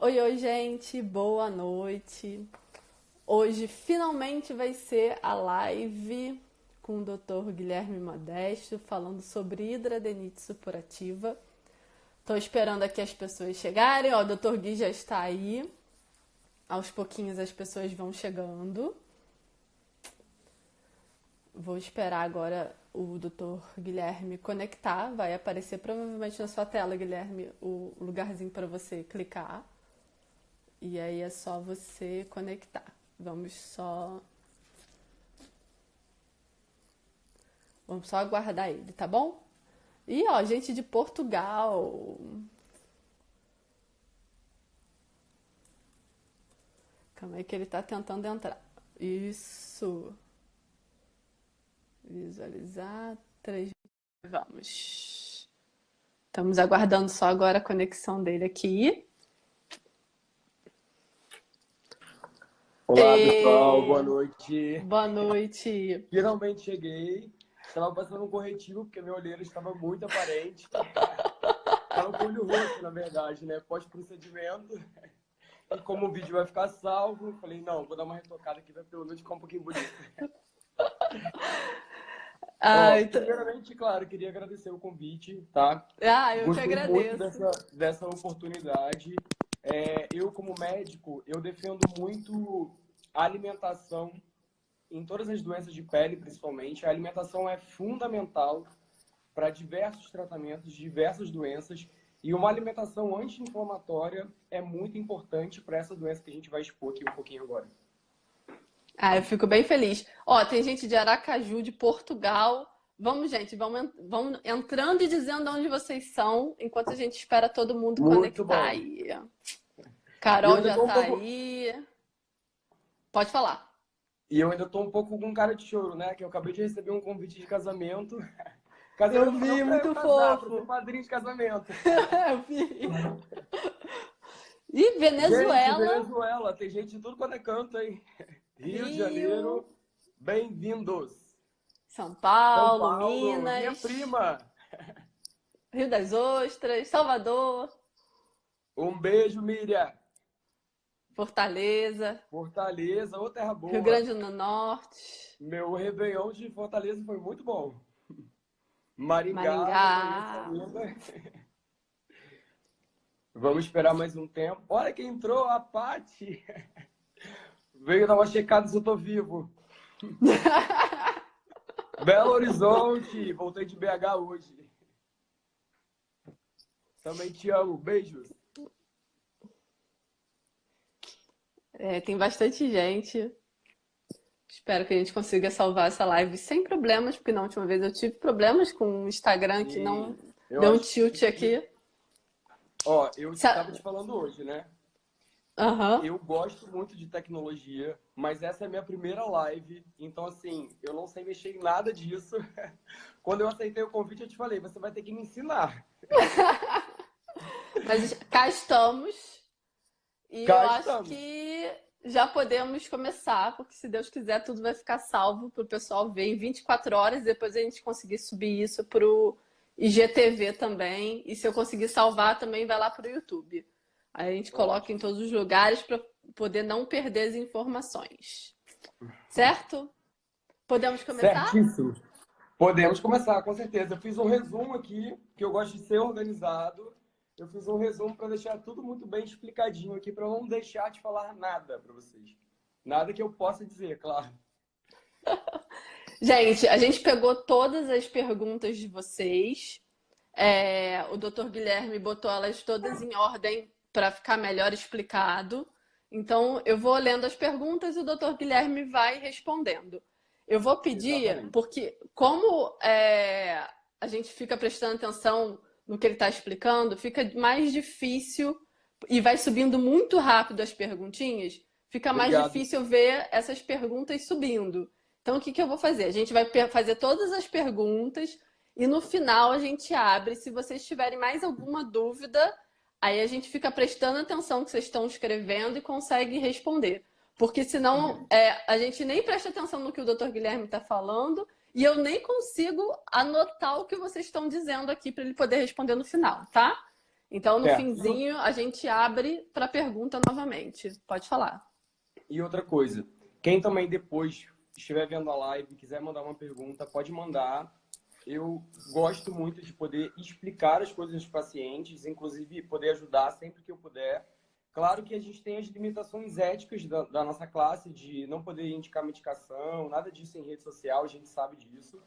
Oi, oi, gente, boa noite. Hoje finalmente vai ser a live com o Dr. Guilherme Modesto falando sobre hidradenite supurativa. Tô esperando aqui as pessoas chegarem. Ó, o Dr. Gui já está aí. Aos pouquinhos as pessoas vão chegando. Vou esperar agora o Dr. Guilherme conectar. Vai aparecer provavelmente na sua tela, Guilherme, o lugarzinho para você clicar. E aí é só você conectar. Vamos só aguardar ele, tá bom? E ó, gente de Portugal. Calma aí que ele tá tentando entrar. Isso. Visualizar. 3. Vamos. Estamos aguardando só agora a conexão dele aqui. Olá, pessoal, boa noite. Boa noite. Finalmente cheguei. Estava passando um corretivo porque minha olheira estava muito aparente. Estava com o olho roxo, na verdade, né? Pós-procedimento. E como o vídeo vai ficar salvo, falei, não, vou dar uma retocada aqui para pelo menos ficar um pouquinho bonito. Primeiramente, claro, queria agradecer o convite, tá? Eu que Gostei muito agradeço. dessa oportunidade. Eu, como médico, eu defendo muito a alimentação em todas as doenças de pele, principalmente. A alimentação é fundamental para diversos tratamentos, diversas doenças. E uma alimentação anti-inflamatória é muito importante para essa doença que a gente vai expor aqui um pouquinho agora. Eu fico bem feliz. Ó, tem gente de Aracaju, de Portugal. Vamos, gente, vamos entrando e dizendo onde vocês são, enquanto a gente espera todo mundo Muito conectar bom. aí. E eu Carol ainda já tô um tá pouco... aí. Pode falar. E eu ainda tô um pouco com cara de choro, né? Que eu acabei de receber um convite de casamento. Eu Casamento não vi, para eu muito casar, para ser fofo. padrinho de casamento. Eu vi. E Gente, Venezuela, Venezuela, tem gente de tudo quanto é canto, hein? Rio de Rio, Janeiro, bem-vindos. São São Paulo, Paulo, minha Minas, prima. Rio das Ostras, Salvador, Um beijo, Miriam. Fortaleza, Fortaleza, ô terra Rio boa. Grande do Norte, Meu Réveillon de Fortaleza foi muito bom. Maringá, não conheço Maringá. ainda. Vamos esperar mais um tempo. Olha quem entrou, a Paty. Veio dar uma checada se eu tô vivo. Belo Horizonte, voltei de BH hoje. Também te amo, beijos. Tem bastante gente. Espero que a gente consiga salvar essa live sem problemas, porque na última vez eu tive problemas com o Instagram que não Sim, eu deu um acho tilt aqui. Ó, eu estava Sa- te falando hoje, né? Aham. Eu gosto muito de tecnologia, mas essa é a minha primeira live, então assim, eu não sei mexer em nada disso. Quando eu aceitei o convite, eu te falei, você vai ter que me ensinar. Mas cá estamos e eu Cá acho estamos. que já podemos começar, porque se Deus quiser, tudo vai ficar salvo para o pessoal ver em 24 horas. Depois a gente conseguir subir isso para o IGTV também. E se eu conseguir salvar, também vai lá para o YouTube. Aí a gente coloca em Ótimo. todos os lugares para poder não perder as informações. Certo? Podemos começar? Certíssimo. Podemos começar, com certeza. Eu fiz um resumo aqui, que eu gosto de ser organizado. Eu fiz um resumo para deixar tudo muito bem explicadinho aqui, para eu não deixar de falar nada para vocês. Nada que eu possa dizer, claro. Gente, a gente pegou todas as perguntas de vocês. O Dr. Guilherme botou elas todas em ordem para ficar melhor explicado. Então, eu vou lendo as perguntas e o Dr. Guilherme vai respondendo. Eu vou pedir, Exatamente. porque como a gente fica prestando atenção no que ele está explicando, fica mais difícil e vai subindo muito rápido as perguntinhas, fica mais Obrigado. difícil ver essas perguntas subindo. Então, o que que eu vou fazer? A gente vai fazer todas as perguntas e no final a gente abre. Se vocês tiverem mais alguma dúvida, aí a gente fica prestando atenção no que vocês estão escrevendo e consegue responder. Porque senão a gente nem presta atenção no que o Dr. Guilherme está falando e eu nem consigo anotar o que vocês estão dizendo aqui para ele poder responder no final, tá? Então, no Certo. finzinho, a gente abre para pergunta novamente. Pode falar. E outra coisa, quem também depois estiver vendo a live e quiser mandar uma pergunta, pode mandar. Eu gosto muito de poder explicar as coisas aos pacientes, inclusive poder ajudar sempre que eu puder. Claro que a gente tem as limitações éticas da nossa classe, de não poder indicar medicação, nada disso em rede social, a gente sabe disso.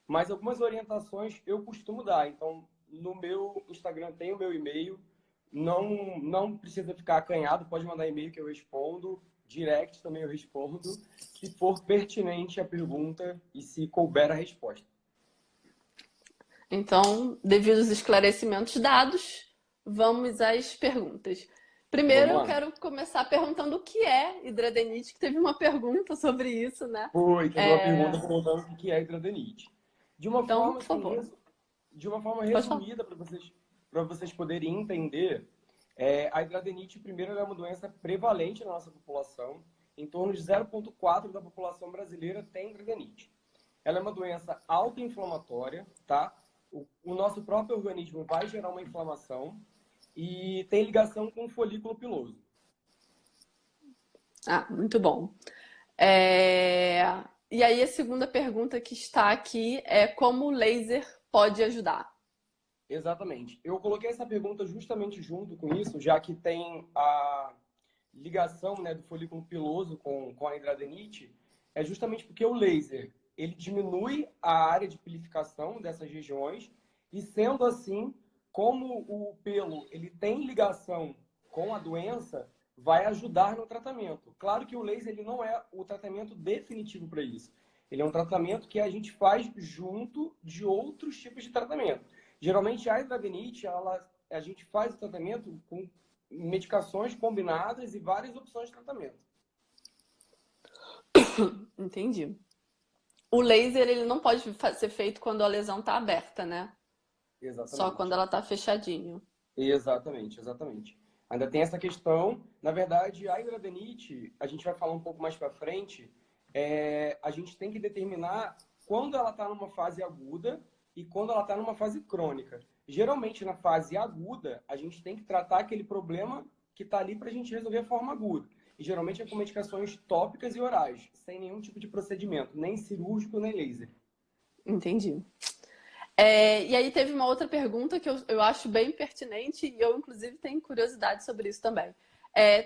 Mas algumas orientações eu costumo dar. Então, no meu Instagram tem o meu e-mail. Não precisa ficar acanhado, pode mandar e-mail que eu respondo. Direct também eu respondo. Se for pertinente a pergunta e se couber a resposta. Então, devido aos esclarecimentos dados, vamos às perguntas. Primeiro, Vamos eu lá. quero começar perguntando o que é hidradenite, que teve uma pergunta sobre isso, né? Teve uma pergunta perguntando o que é hidradenite. De uma Então, forma, por assim, favor, de uma forma pode falar. resumida, para vocês poderem entender, a hidradenite, primeiro, ela é uma doença prevalente na nossa população. Em torno de 0,4% da população brasileira tem hidradenite. Ela é uma doença autoinflamatória, tá? O nosso próprio organismo vai gerar uma inflamação e tem ligação com o folículo piloso. Ah, muito bom. É, E aí, a segunda pergunta que está aqui é como o laser pode ajudar? Exatamente. Eu coloquei essa pergunta justamente junto com isso, já que tem a ligação, né, do folículo piloso com a hidradenite, é justamente porque o laser, ele diminui a área de pilificação dessas regiões e, sendo assim, como o pelo ele tem ligação com a doença, vai ajudar no tratamento. Claro que o laser ele não é o tratamento definitivo para isso. Ele é um tratamento que a gente faz junto de outros tipos de tratamento. Geralmente a hidradenite, a gente faz o tratamento com medicações combinadas e várias opções de tratamento. Entendi. O laser, ele não pode ser feito quando a lesão está aberta, né? Só quando Exatamente. ela está fechadinho. Exatamente, exatamente. Ainda tem essa questão, na verdade, a hidradenite, a gente vai falar um pouco mais para frente, a gente tem que determinar quando ela está numa fase aguda e quando ela está numa fase crônica. Geralmente, na fase aguda, a gente tem que tratar aquele problema que está ali para a gente resolver a forma aguda. E geralmente é com medicações tópicas e orais, sem nenhum tipo de procedimento, nem cirúrgico, nem laser. Entendi. E aí teve uma outra pergunta que eu acho bem pertinente e eu, inclusive, tenho curiosidade sobre isso também.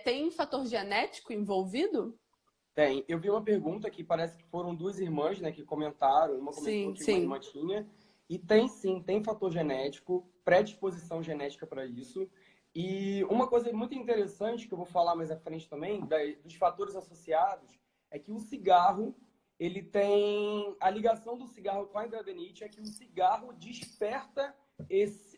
Tem fator genético envolvido? Tem. Eu vi uma pergunta que parece que foram duas irmãs, né, que comentaram. Uma comentou Sim, que uma sim. irmã tinha. E tem sim, tem fator genético, predisposição genética para isso. E uma coisa muito interessante que eu vou falar mais à frente também, dos fatores associados, é que o cigarro, ele tem a ligação do cigarro com a hidradenite é que o cigarro desperta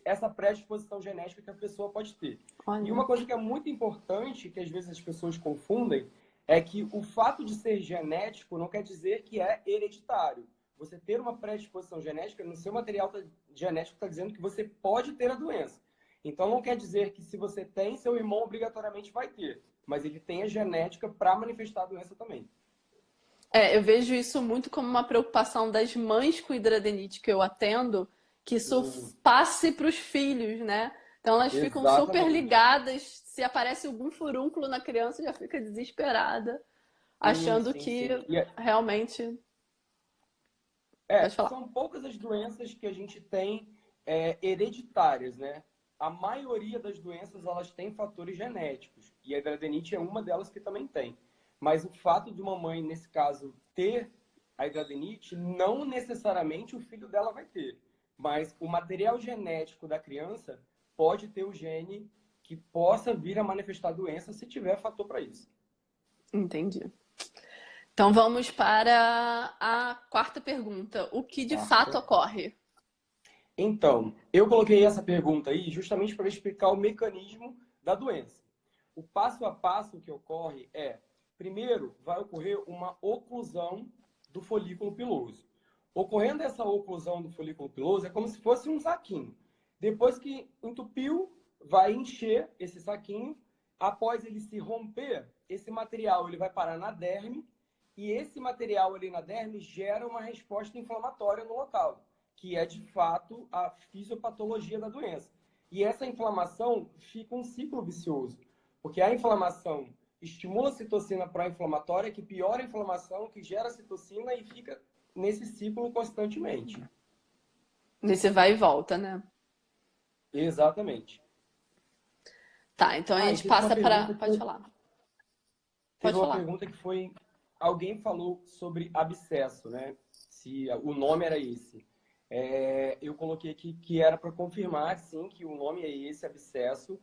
essa predisposição genética que a pessoa pode ter. E Olha. uma coisa que é muito importante, que às vezes as pessoas confundem, é que o fato de ser genético não quer dizer que é hereditário. Você ter uma predisposição genética, no seu material genético está dizendo que você pode ter a doença. Então não quer dizer que se você tem, seu irmão obrigatoriamente vai ter. Mas ele tem a genética para manifestar a doença também. Eu vejo isso muito como uma preocupação das mães com hidradenite que eu atendo, que isso passe para os filhos, né? Então elas ficam super Exatamente. ligadas, se aparece algum furúnculo na criança, já fica desesperada, Sim, achando sim, que sim. realmente. Pode falar. São poucas as doenças que a gente tem hereditárias, né? A maioria das doenças, elas têm fatores genéticos. E a hidradenite é uma delas que também tem. Mas o fato de uma mãe, nesse caso, ter a hidradenite, não necessariamente o filho dela vai ter. Mas o material genético da criança pode ter o gene que possa vir a manifestar a doença se tiver fator para isso. Entendi. Então vamos para a quarta pergunta. O que de fato Quarta. ocorre? Então, eu coloquei essa pergunta aí justamente para explicar o mecanismo da doença. O passo a passo que ocorre primeiro, vai ocorrer uma oclusão do folículo piloso. Ocorrendo essa oclusão do folículo piloso, é como se fosse um saquinho. Depois que entupiu, vai encher esse saquinho. Após ele se romper, esse material ele vai parar na derme, e esse material ali na derme gera uma resposta inflamatória no local, que é de fato a fisiopatologia da doença. E essa inflamação fica um ciclo vicioso, porque a inflamação estimula a citocina pró-inflamatória, que piora a inflamação, que gera citocina e fica nesse ciclo constantemente. Nesse vai e volta, né? Exatamente. Tá, então a Ah, e gente passa para. Pode falar. teve Pode uma falar. pergunta que foi, alguém falou sobre abscesso, né? Se o nome era esse. Eu coloquei aqui que era para confirmar, sim, que o nome é esse, abscesso.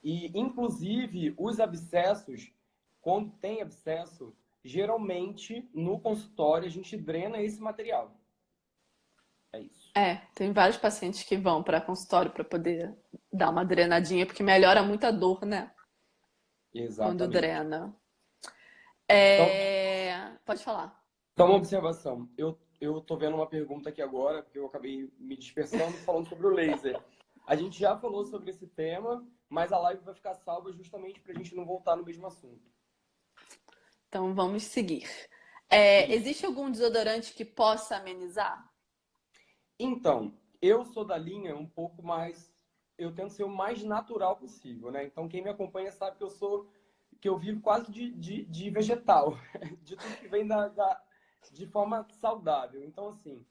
E, inclusive, os abscessos, quando tem abscesso, geralmente no consultório a gente drena esse material. É isso. Tem vários pacientes que vão para consultório para poder dar uma drenadinha, porque melhora muito a dor, né? Quando Exatamente. drena. Então, Pode falar. então uma observação. Eu tô vendo uma pergunta aqui agora, porque eu acabei me dispersando falando sobre o laser. A gente já falou sobre esse tema, mas a live vai ficar salva justamente para a gente não voltar no mesmo assunto. Então vamos seguir. Isso. Existe algum desodorante que possa amenizar? Então, eu sou da linha um pouco mais. Eu tento ser o mais natural possível, né? Então, quem me acompanha sabe que eu vivo quase de vegetal, de tudo que vem de forma saudável. Então, assim,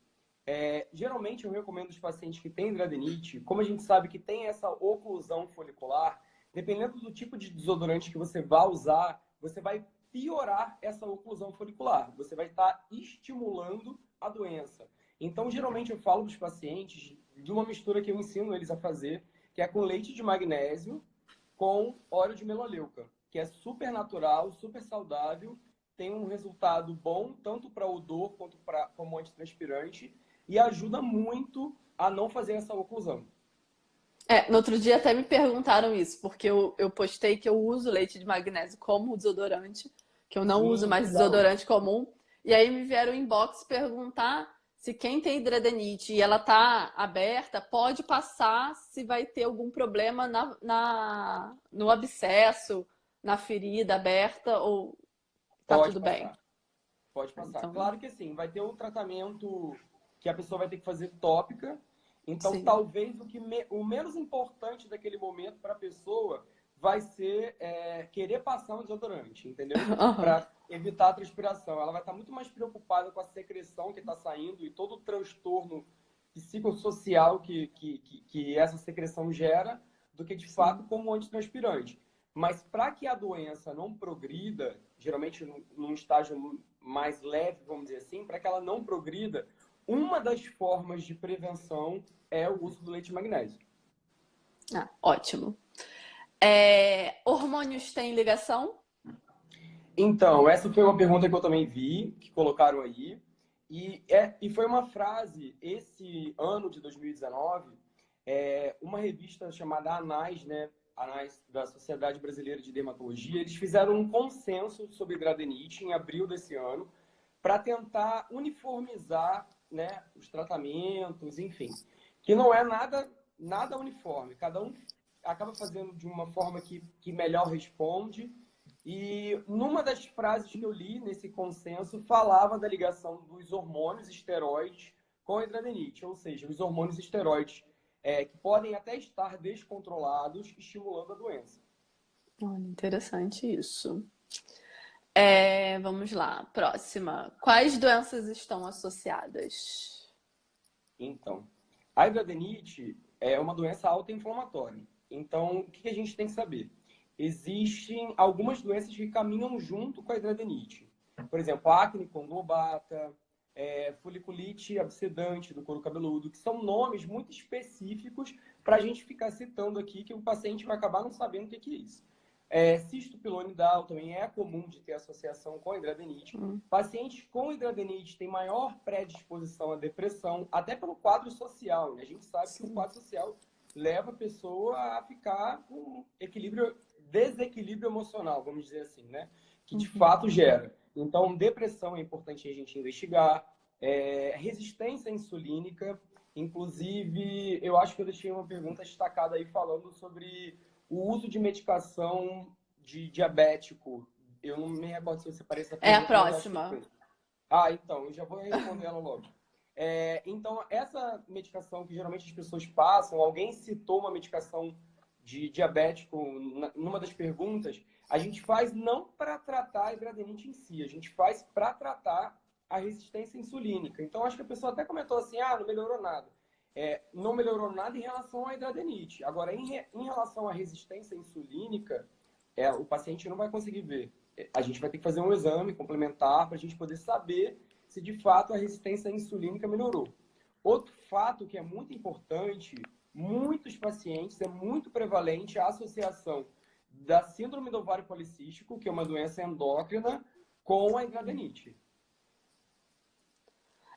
geralmente eu recomendo os pacientes que têm hidradeniite, como a gente sabe que tem essa oclusão folicular, dependendo do tipo de desodorante que você vai usar, você vai piorar essa oclusão folicular. Você vai estar estimulando a doença. Então, geralmente eu falo para os pacientes de uma mistura que eu ensino eles a fazer, que é com leite de magnésio com óleo de melaleuca, que é super natural, super saudável, tem um resultado bom tanto para odor quanto como antitranspirante e ajuda muito a não fazer essa oclusão. No outro dia até me perguntaram isso, porque eu postei que eu uso leite de magnésio como desodorante, que eu não uso Sim, mais legal. desodorante comum. E aí me vieram inbox perguntar se quem tem hidradeniite e ela tá aberta, pode passar se vai ter algum problema no abscesso, na ferida aberta, ou tá Pode tudo bem. passar. Pode passar. Então, Claro que sim, vai ter um tratamento que a pessoa vai ter que fazer tópica. Então, sim. talvez o menos importante daquele momento para a pessoa vai ser querer passar um desodorante, entendeu? Aham. Para evitar a transpiração. Ela vai estar muito mais preocupada com a secreção que está saindo e todo o transtorno psicossocial que essa secreção gera do que, de fato, Sim. como antitranspirante. Mas para que a doença não progrida, geralmente num estágio mais leve, vamos dizer assim, para que ela não progrida, uma das formas de prevenção é o uso do leite de magnésio. Ah, ótimo. Hormônios têm ligação? Então, essa foi uma pergunta que eu também vi, que colocaram aí. E foi uma frase, esse ano de 2019, uma revista chamada ANAS, né? ANAS, da Sociedade Brasileira de Dermatologia, eles fizeram um consenso sobre hidradeniite em abril desse ano, para tentar uniformizar, né, os tratamentos, enfim. Que não é nada uniforme, cada um acaba fazendo de uma forma que melhor responde. E numa das frases que eu li nesse consenso, falava da ligação dos hormônios esteroides com a hidradeniite, ou seja, os hormônios esteroides que podem até estar descontrolados, estimulando a doença. Olha, interessante isso. Vamos lá, próxima. Quais doenças estão associadas? Então, a hidradeniite é uma doença autoinflamatória. Então, o que a gente tem que saber? Existem algumas doenças que caminham junto com a hidradeniite. Por exemplo, acne conglobata, foliculite abscedante do couro cabeludo, que são nomes muito específicos para a gente ficar citando aqui, que o paciente vai acabar não sabendo o que é isso. Cisto pilonidal também é comum de ter associação com hidradeniite. Pacientes com hidradeniite têm maior predisposição à depressão, até pelo quadro social, né? A gente sabe que o Sim. quadro social leva a pessoa a ficar com desequilíbrio emocional, vamos dizer assim, né? Que de Uhum. fato gera. Então, depressão é importante a gente investigar. Resistência insulínica, inclusive, eu acho que eu deixei uma pergunta destacada aí falando sobre o uso de medicação de diabético. Eu não me recordo se eu separei essa É a pergunta, mas acho que próxima. foi. Ah, então, eu já vou responder ela logo. Então, essa medicação que geralmente as pessoas passam, alguém citou uma medicação de diabético numa das perguntas, a gente faz não para tratar a hidradenite em si, a gente faz para tratar a resistência insulínica. Então, acho que a pessoa até comentou assim, não melhorou nada. Não melhorou nada em relação à hidradenite. Agora, em relação à resistência insulínica, o paciente não vai conseguir ver. A gente vai ter que fazer um exame complementar para a gente poder saber se de fato a resistência insulínica melhorou. Outro fato que é muito importante, muitos pacientes, é muito prevalente a associação da síndrome do ovário policístico, que é uma doença endócrina, com a hidradenite.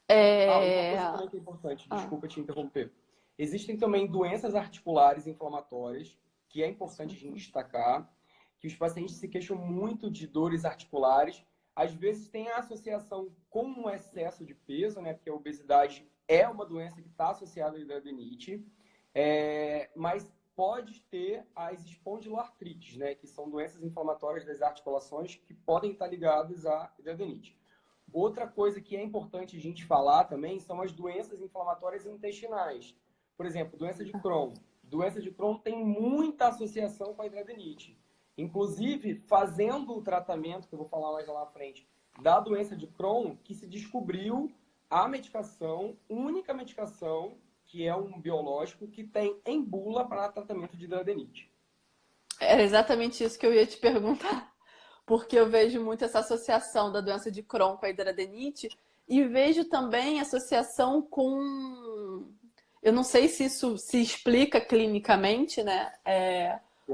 Uma coisa também que é importante, desculpa te interromper. Existem também doenças articulares inflamatórias, que é importante a gente destacar, que os pacientes se queixam muito de dores articulares. Às vezes tem a associação com um excesso de peso, né? Porque a obesidade é uma doença que está associada à hidradenite, mas pode ter as espondiloartrites, né? Que são doenças inflamatórias das articulações que podem estar ligadas à hidradenite. Outra coisa que é importante a gente falar também são as doenças inflamatórias intestinais. Por exemplo, doença de Crohn. Doença de Crohn tem muita associação com a hidradenite. Inclusive, fazendo o tratamento, que eu vou falar mais lá na frente, da doença de Crohn, que se descobriu a medicação, única medicação, que é um biológico, que tem em bula para tratamento de hidradenite. Era exatamente isso que eu ia te perguntar. Porque eu vejo muito essa associação da doença de Crohn com a hidradenite e vejo também associação com, eu não sei se isso se explica clinicamente, né?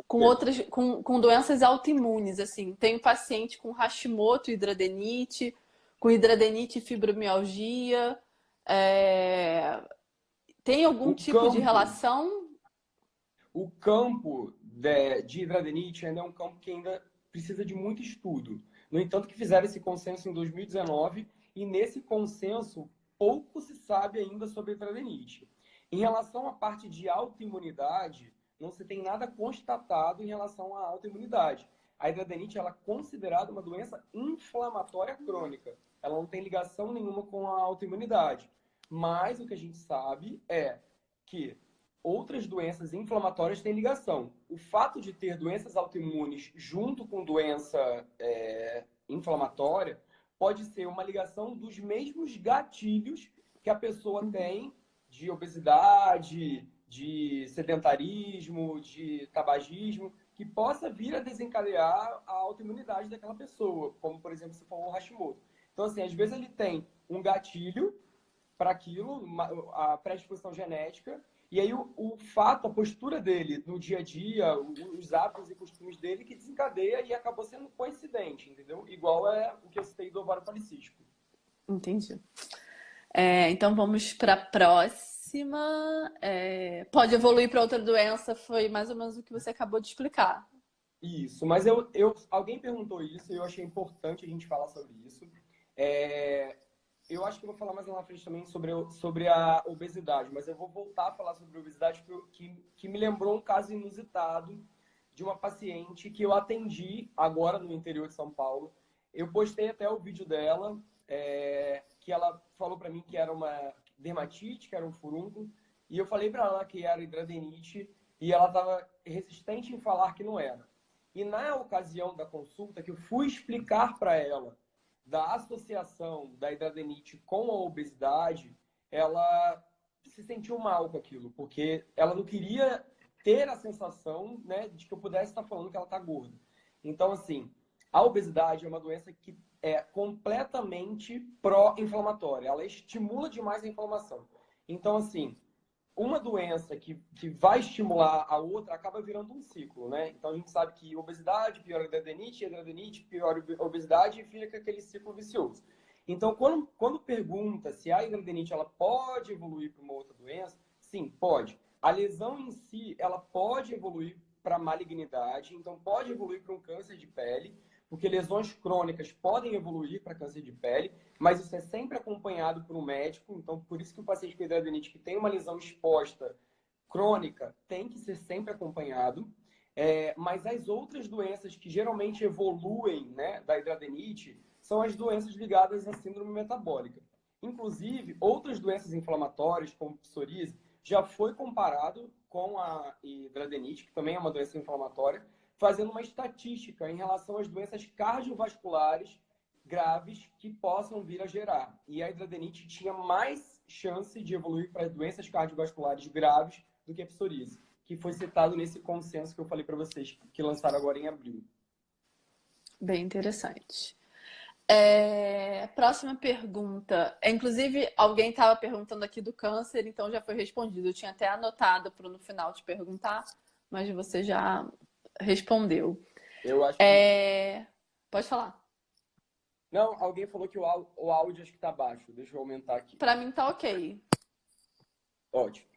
Com outras, com doenças autoimunes, assim. Tenho paciente com Hashimoto e hidradenite e fibromialgia. Tem algum tipo de relação? O campo de hidradenite ainda é um campo que ainda precisa de muito estudo. No entanto, que fizeram esse consenso em 2019 e nesse consenso pouco se sabe ainda sobre a hidradenite. Em relação à parte de autoimunidade, não se tem nada constatado em relação à autoimunidade. A hidradenite ela é considerada uma doença inflamatória crônica. Ela não tem ligação nenhuma com a autoimunidade. Mas o que a gente sabe é que outras doenças inflamatórias têm ligação. O fato de ter doenças autoimunes junto com doença inflamatória pode ser uma ligação dos mesmos gatilhos que a pessoa tem de obesidade, de sedentarismo, de tabagismo, que possa vir a desencadear a autoimunidade daquela pessoa, como, por exemplo, você falou o Hashimoto. Então, assim, às vezes ele tem um gatilho para aquilo, a predisposição genética, e aí o fato, a postura dele no dia a dia, os hábitos e costumes dele que desencadeia e acabou sendo coincidente, entendeu? Igual é o que eu citei do ovário policístico. Entendi. Então vamos para a próxima. Pode evoluir para outra doença, foi mais ou menos o que você acabou de explicar. Isso, mas alguém perguntou isso e eu achei importante a gente falar sobre isso. Eu acho que eu vou falar mais lá na frente também sobre a obesidade, mas eu vou voltar a falar sobre a obesidade que me lembrou um caso inusitado de uma paciente que eu atendi agora no interior de São Paulo. Eu postei até o vídeo dela, que ela falou para mim que era uma dermatite, que era um furúnculo, e eu falei para ela que era hidradenite e ela estava resistente em falar que não era. E na ocasião da consulta que eu fui explicar para ela da associação da hidradenite com a obesidade, ela se sentiu mal com aquilo, porque ela não queria ter a sensação, né, de que eu pudesse estar falando que ela está gorda. Então, assim, a obesidade é uma doença que é completamente pró-inflamatória. Ela estimula demais a inflamação. Então, assim, uma doença que vai estimular a outra acaba virando um ciclo, né? Então a gente sabe que obesidade piora a hidradenite piora a obesidade e fica aquele ciclo vicioso. Então, quando pergunta se a hidradenite ela pode evoluir para uma outra doença, sim, pode. A lesão em si, ela pode evoluir para malignidade, então pode evoluir para um câncer de pele, porque lesões crônicas podem evoluir para câncer de pele, mas isso é sempre acompanhado por um médico, então por isso que o paciente com hidradenite que tem uma lesão exposta crônica tem que ser sempre acompanhado. Mas as outras doenças que geralmente evoluem, né, da hidradenite são as doenças ligadas à síndrome metabólica. Inclusive, outras doenças inflamatórias, como psoríase, já foi comparado com a hidradenite, que também é uma doença inflamatória, fazendo uma estatística em relação às doenças cardiovasculares graves que possam vir a gerar. E a hidradenite tinha mais chance de evoluir para doenças cardiovasculares graves do que a psoríase, que foi citado nesse consenso que eu falei para vocês, que lançaram agora em abril. Bem interessante. Próxima pergunta. Inclusive, alguém estava perguntando aqui do câncer, então já foi respondido. Eu tinha até anotado para no final te perguntar, mas você já respondeu. Eu acho que... Pode falar. Não, alguém falou que o áudio acho que está baixo. Deixa eu aumentar aqui. Para mim tá ok. Ótimo.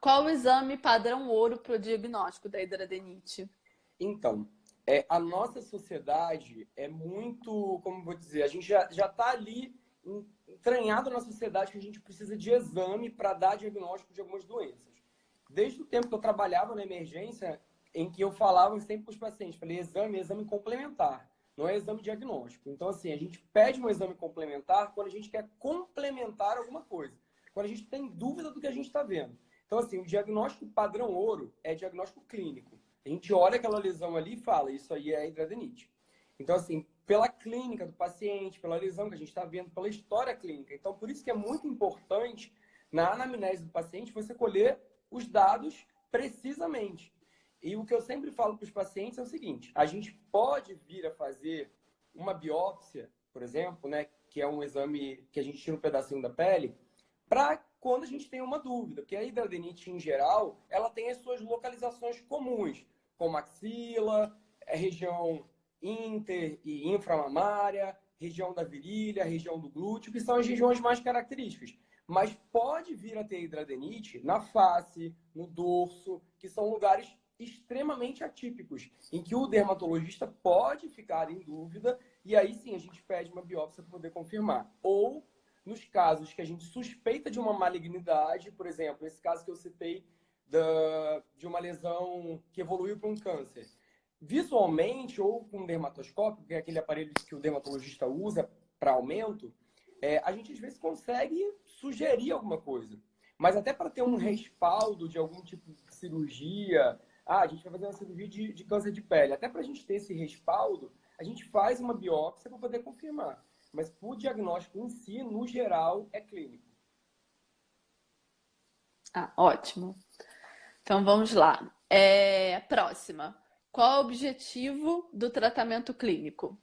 Qual o exame padrão ouro para o diagnóstico da hidradenite? Então, a nossa sociedade é muito, como vou dizer, a gente já está ali entranhado na sociedade que a gente precisa de exame para dar diagnóstico de algumas doenças. Desde o tempo que eu trabalhava na emergência, em que eu falava sempre para os pacientes, falei, exame complementar, não é exame diagnóstico. Então, assim, a gente pede um exame complementar quando a gente quer complementar alguma coisa, quando a gente tem dúvida do que a gente está vendo. Então, assim, o diagnóstico padrão ouro é diagnóstico clínico. A gente olha aquela lesão ali e fala, isso aí é hidradenite. Então, assim, pela clínica do paciente, pela lesão que a gente está vendo, pela história clínica. Então, por isso que é muito importante, na anamnese do paciente, você colher os dados precisamente. E o que eu sempre falo para os pacientes é o seguinte, a gente pode vir a fazer uma biópsia, por exemplo, né, que é um exame que a gente tira um pedacinho da pele, para quando a gente tem uma dúvida, porque a hidradenite, em geral, ela tem as suas localizações comuns, como axila, região inter e inframamária, região da virilha, região do glúteo, que são as regiões mais características. Mas pode vir a ter hidradenite na face, no dorso, que são lugares extremamente atípicos, em que o dermatologista pode ficar em dúvida e aí sim a gente pede uma biópsia para poder confirmar. Ou nos casos que a gente suspeita de uma malignidade, por exemplo, esse caso que eu citei de uma lesão que evoluiu para um câncer. Visualmente ou com dermatoscópio, que é aquele aparelho que o dermatologista usa para aumento, a gente às vezes consegue sugerir alguma coisa. Mas até para ter um respaldo de algum tipo de cirurgia, a gente vai fazer uma cirurgia de câncer de pele. Até para a gente ter esse respaldo, a gente faz uma biópsia para poder confirmar. Mas o diagnóstico em si, no geral, é clínico. Ótimo. Então vamos lá. Próxima. Qual é o objetivo do tratamento clínico?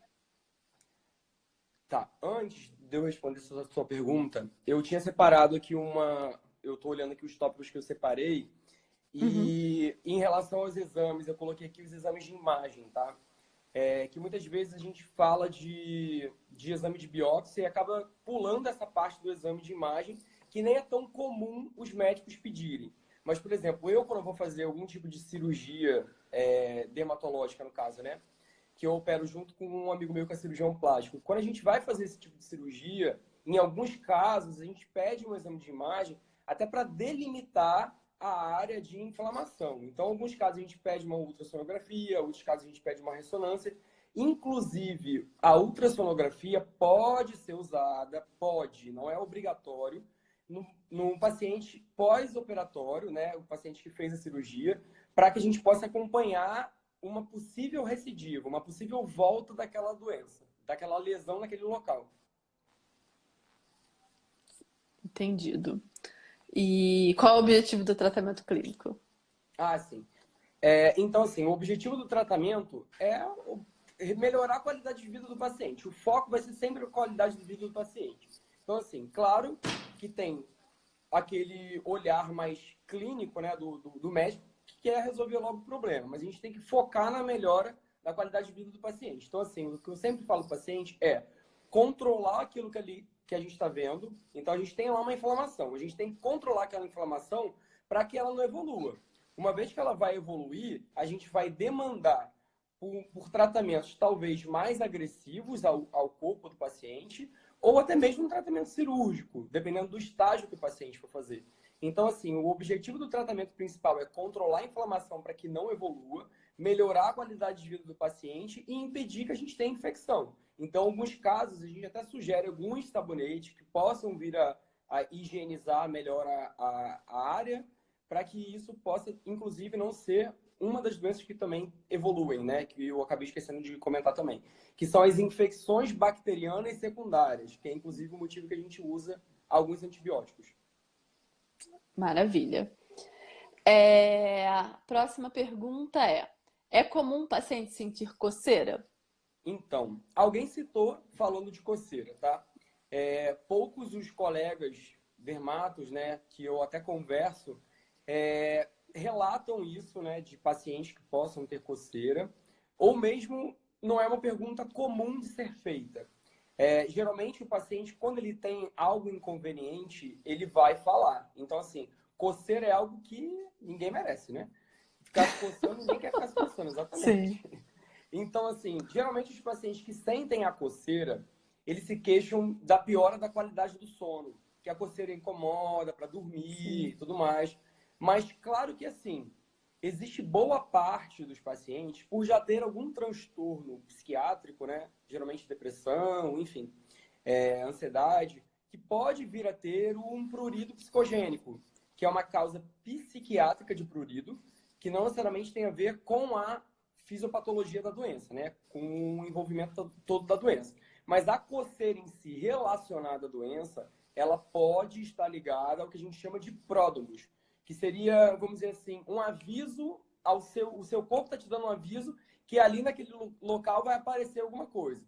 Tá, antes de eu responder essa sua pergunta, eu tinha separado aqui eu estou olhando aqui os tópicos que eu separei. E em relação aos exames, eu coloquei aqui os exames de imagem, tá? Que muitas vezes a gente fala de exame de biópsia e acaba pulando essa parte do exame de imagem, que nem é tão comum os médicos pedirem. Mas, por exemplo, quando eu vou fazer algum tipo de cirurgia dermatológica, no caso, né? Que eu opero junto com um amigo meu que é cirurgião plástico. Quando a gente vai fazer esse tipo de cirurgia, em alguns casos, a gente pede um exame de imagem até para delimitar a área de inflamação. Então, em alguns casos, a gente pede uma ultrassonografia, em outros casos, a gente pede uma ressonância. Inclusive, a ultrassonografia pode ser usada, não é obrigatório, no paciente pós-operatório, né, o paciente que fez a cirurgia, para que a gente possa acompanhar uma possível recidiva, uma possível volta daquela doença, daquela lesão naquele local. Entendido. E qual é o objetivo do tratamento clínico? Sim. Então, assim, o objetivo do tratamento é melhorar a qualidade de vida do paciente. O foco vai ser sempre a qualidade de vida do paciente. Então, assim, claro que tem aquele olhar mais clínico, né, do médico, que quer resolver logo o problema, mas a gente tem que focar na melhora da qualidade de vida do paciente. Então, assim, o que eu sempre falo para o paciente é controlar aquilo que a gente está vendo. Então, a gente tem lá uma inflamação. A gente tem que controlar aquela inflamação para que ela não evolua. Uma vez que ela vai evoluir, a gente vai demandar por tratamentos talvez mais agressivos ao corpo do paciente, ou até mesmo um tratamento cirúrgico, dependendo do estágio que o paciente for fazer. Então, assim, o objetivo do tratamento principal é controlar a inflamação para que não evolua, melhorar a qualidade de vida do paciente e impedir que a gente tenha infecção. Então, em alguns casos, a gente até sugere alguns sabonetes que possam vir a higienizar melhor a área, para que isso possa, inclusive, não ser uma das doenças que também evoluem, né? Que eu acabei esquecendo de comentar também, que são as infecções bacterianas secundárias, que é, inclusive, o motivo que a gente usa alguns antibióticos. Maravilha. A próxima pergunta é comum o paciente sentir coceira? Então, alguém citou falando de coceira, tá? Poucos os colegas dermatos, né, que eu até converso, relatam isso, né, de pacientes que possam ter coceira, ou mesmo não é uma pergunta comum de ser feita. Geralmente o paciente, quando ele tem algo inconveniente, ele vai falar. Então, assim, coceira é algo que ninguém merece, né? Ficar se coçando, ninguém quer ficar se coçando, Sim. exatamente. Então, assim, geralmente os pacientes que sentem a coceira, eles se queixam da piora da qualidade do sono, que a coceira incomoda para dormir e tudo mais. Mas, claro que, assim, existe boa parte dos pacientes, por já ter algum transtorno psiquiátrico, né? Geralmente depressão, enfim, ansiedade, que pode vir a ter um prurido psicogênico, que é uma causa psiquiátrica de prurido, que não necessariamente tem a ver com a fisiopatologia da doença, né? Com o envolvimento todo da doença. Mas a coceira em si, relacionada à doença, ela pode estar ligada ao que a gente chama de pródromos, que seria, vamos dizer assim, um aviso o seu corpo está te dando um aviso que ali naquele local vai aparecer alguma coisa.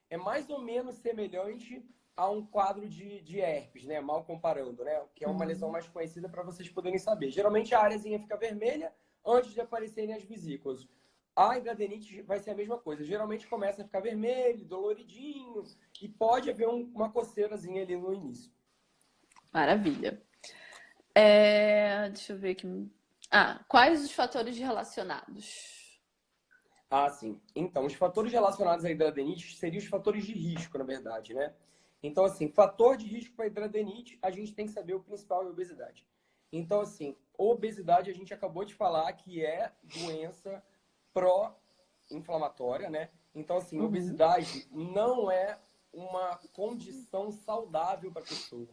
É mais ou menos semelhante a um quadro de herpes, né? Mal comparando, né? Que é uma lesão mais conhecida para vocês poderem saber. Geralmente a áreazinha fica vermelha antes de aparecerem as vesículas. A hidradenite vai ser a mesma coisa. Geralmente começa a ficar vermelho, doloridinho, e pode haver uma coceirazinha ali no início. Maravilha. Deixa eu ver aqui. Quais os fatores relacionados? Sim. Então, os fatores relacionados à hidradenite seriam os fatores de risco, na verdade, né? Então, assim, fator de risco para hidradenite, a gente tem que saber o principal é a obesidade. Então, assim, obesidade a gente acabou de falar que é doença pró-inflamatória, né? Então, assim, obesidade não é uma condição saudável para a pessoa.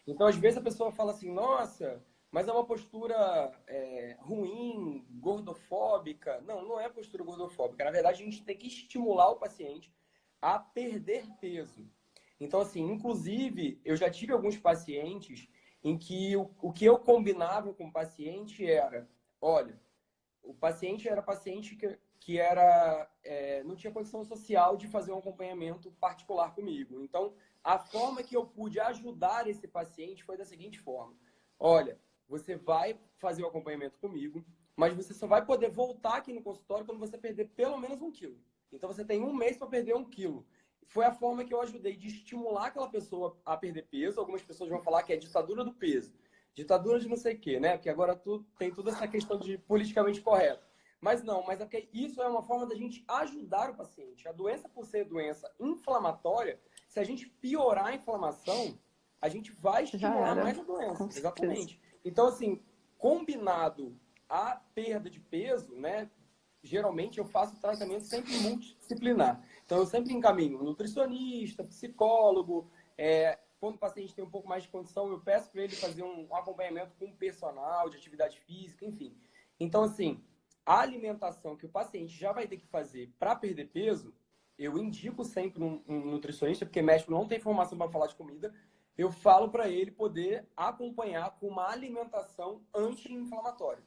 Então, às vezes a pessoa fala assim, nossa, mas é uma postura ruim, gordofóbica. Não, não é postura gordofóbica. Na verdade, a gente tem que estimular o paciente a perder peso. Então, assim, inclusive, eu já tive alguns pacientes em que o que eu combinava com o paciente era, olha, o paciente era paciente que não tinha condição social de fazer um acompanhamento particular comigo. Então, a forma que eu pude ajudar esse paciente foi da seguinte forma. Olha, você vai fazer o acompanhamento comigo, mas você só vai poder voltar aqui no consultório quando você perder pelo menos 1 quilo. Então, você tem 1 mês para perder 1 quilo. Foi a forma que eu ajudei de estimular aquela pessoa a perder peso. Algumas pessoas vão falar que é ditadura do peso. Ditadura de não sei o quê, né? Porque agora tem toda essa questão de politicamente correto. Mas não, mas é porque isso é uma forma da gente ajudar o paciente. A doença, por ser doença inflamatória, se a gente piorar a inflamação, a gente vai Já estimular era, mais a doença. com certeza. Exatamente. Então, assim, combinado a perda de peso, né? Geralmente eu faço tratamento sempre multidisciplinar. Então, eu sempre encaminho nutricionista, psicólogo. Quando o paciente tem um pouco mais de condição, eu peço para ele fazer um acompanhamento com um personal de atividade física, enfim. Então, assim, a alimentação que o paciente já vai ter que fazer para perder peso, eu indico sempre um nutricionista, porque médico não tem formação para falar de comida. Eu falo para ele poder acompanhar com uma alimentação anti-inflamatória.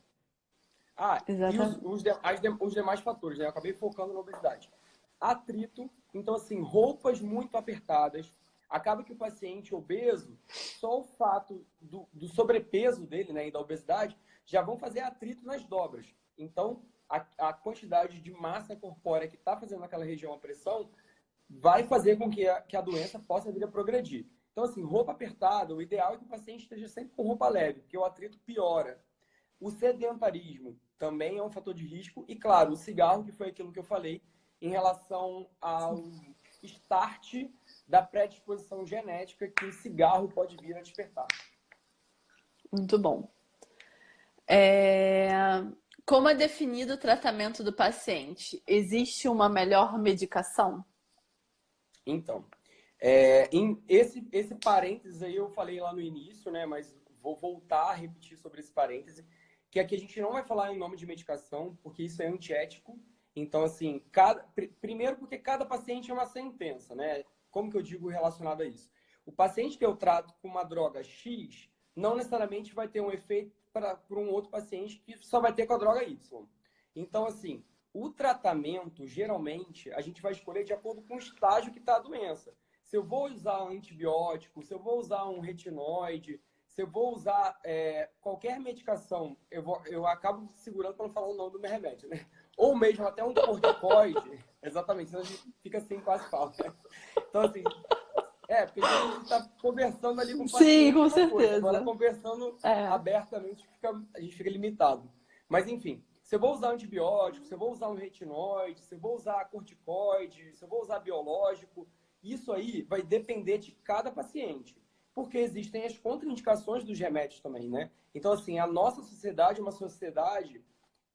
E Exatamente. os demais fatores, né? Eu acabei focando na obesidade. Atrito, então, assim, roupas muito apertadas. Acaba que o paciente obeso, só o fato do sobrepeso dele, né, e da obesidade, já vão fazer atrito nas dobras. Então, a quantidade de massa corpórea que está fazendo naquela região a pressão vai fazer com que a doença possa vir a progredir. Então, assim, roupa apertada, o ideal é que o paciente esteja sempre com roupa leve, porque o atrito piora. O sedentarismo também é um fator de risco. E, claro, o cigarro, que foi aquilo que eu falei, em relação ao start da predisposição genética que o cigarro pode vir a despertar. Muito bom. É, Como é definido o tratamento do paciente? Existe uma melhor medicação? Então, esse parênteses aí eu falei lá no início, né? Mas vou voltar a repetir sobre esse parêntese, que aqui a gente não vai falar em nome de medicação, porque isso é antiético. Então, assim, primeiro porque cada paciente é uma sentença, né? Como que eu digo relacionado a isso? O paciente que eu trato com uma droga X não necessariamente vai ter um efeito para um outro paciente que só vai ter com a droga Y. Então, assim, o tratamento, geralmente, a gente vai escolher de acordo com o estágio que está a doença. Se eu vou usar um antibiótico, se eu vou usar um retinoide, se eu vou usar qualquer medicação, eu acabo segurando para não falar o nome do meu remédio, né? Ou mesmo até um corticoide, exatamente, senão a gente fica assim, quase fala. Então, assim, porque quando a gente está conversando ali com o Sim, paciente é com uma coisa, agora certeza. conversando É. abertamente, a gente fica limitado. Mas, enfim, se eu vou usar antibiótico, se eu vou usar um retinoide, se eu vou usar corticoide, se eu vou usar biológico, isso aí vai depender de cada paciente. Porque existem as contraindicações dos remédios também, né? Então, assim, a nossa sociedade é uma sociedade